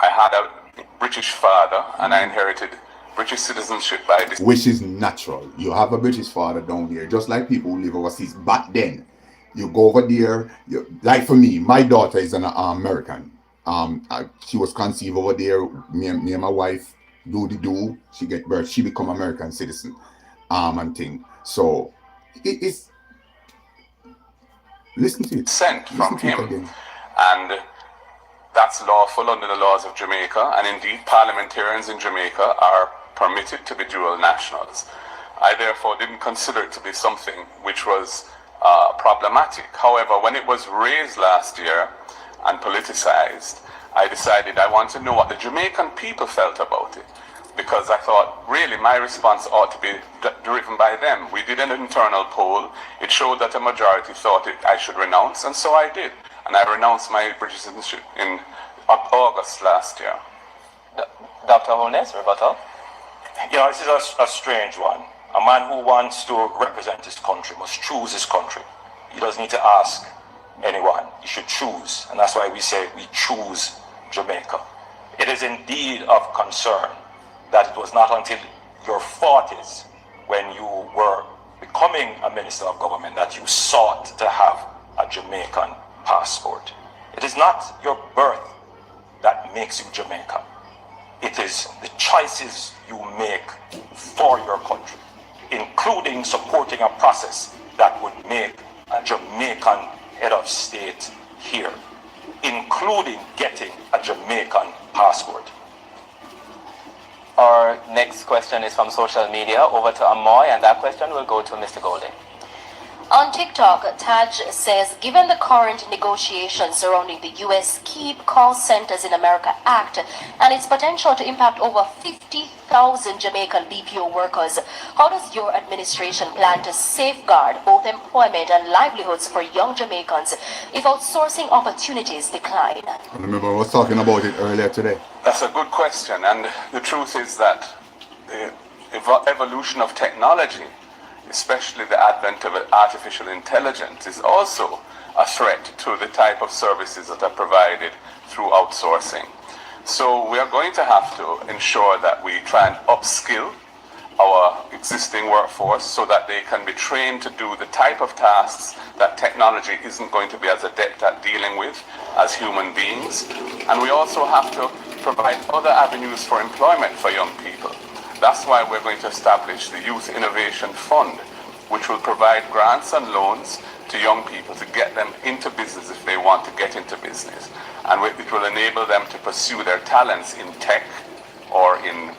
had a British father, and I inherited British citizenship by this. Which is natural. You have a British father down here, just like people who live overseas. Back then, you go over there. Like for me, my daughter is an American. She was conceived over there. Me and my wife do. She get birth. She become American citizen. And thing. So it's listen to it. Sent from him, and that's lawful under the laws of Jamaica, and indeed parliamentarians in Jamaica are permitted to be dual nationals. I therefore didn't consider it to be something which was problematic. However, when it was raised last year and politicized, I decided I want to know what the Jamaican people felt about it, because I thought really my response ought to be driven by them. We did an internal poll. It showed that a majority thought I should renounce, and so I did. And I renounced my British citizenship in August last year. Dr. Holness, rebuttal. You know, this is a strange one. A man who wants to represent his country must choose his country. He doesn't need to ask anyone. He should choose. And that's why we say we choose Jamaica. It is indeed of concern that it was not until your 40s, when you were becoming a minister of government, that you sought to have a Jamaican passport. It is not your birth that makes you Jamaican. It is the choices you make for your country, including supporting a process that would make a Jamaican head of state here, including getting a Jamaican passport. Our next question is from social media. Over to Amoy, and that question will go to Mr. Golding. On TikTok, Taj says, given the current negotiations surrounding the U.S. Keep Call Centers in America Act and its potential to impact over 50,000 Jamaican BPO workers, how does your administration plan to safeguard both employment and livelihoods for young Jamaicans if outsourcing opportunities decline? I remember I was talking about it earlier today. That's a good question, and the truth is that the evolution of technology, especially the advent of artificial intelligence, is also a threat to the type of services that are provided through outsourcing. So we are going to have to ensure that we try and upskill our existing workforce so that they can be trained to do the type of tasks that technology isn't going to be as adept at dealing with as human beings. And we also have to provide other avenues for employment for young people. That's why we're going to establish the Youth Innovation Fund, which will provide grants and loans to young people to get them into business if they want to get into business. And it will enable them to pursue their talents in tech or in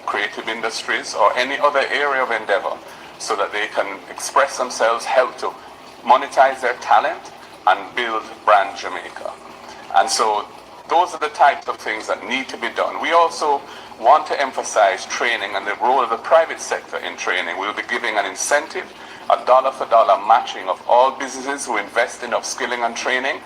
creative industries or any other area of endeavor so that they can express themselves, help to monetize their talent and build brand Jamaica. And so those are the types of things that need to be done. We also want to emphasize training and the role of the private sector in training. We'll be giving an incentive, a dollar-for-dollar matching of all businesses who invest in upskilling and training.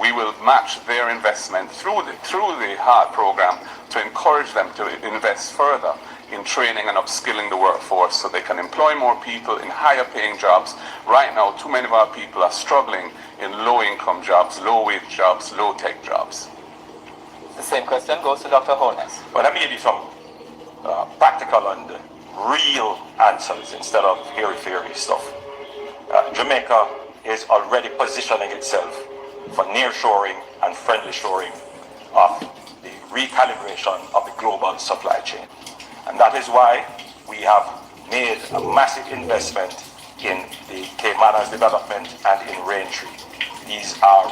We will match their investment through the HEART program to encourage them to invest further in training and upskilling the workforce so they can employ more people in higher paying jobs. Right now, too many of our people are struggling in low income jobs, low wage jobs, low tech jobs. The same question goes to Dr. Holness. Well, let me give you some practical and real answers instead of airy-fairy stuff. Jamaica is already positioning itself for nearshoring and friendly shoring of the recalibration of the global supply chain. And that is why we have made a massive investment in the Caymana's development and in Raintree. These are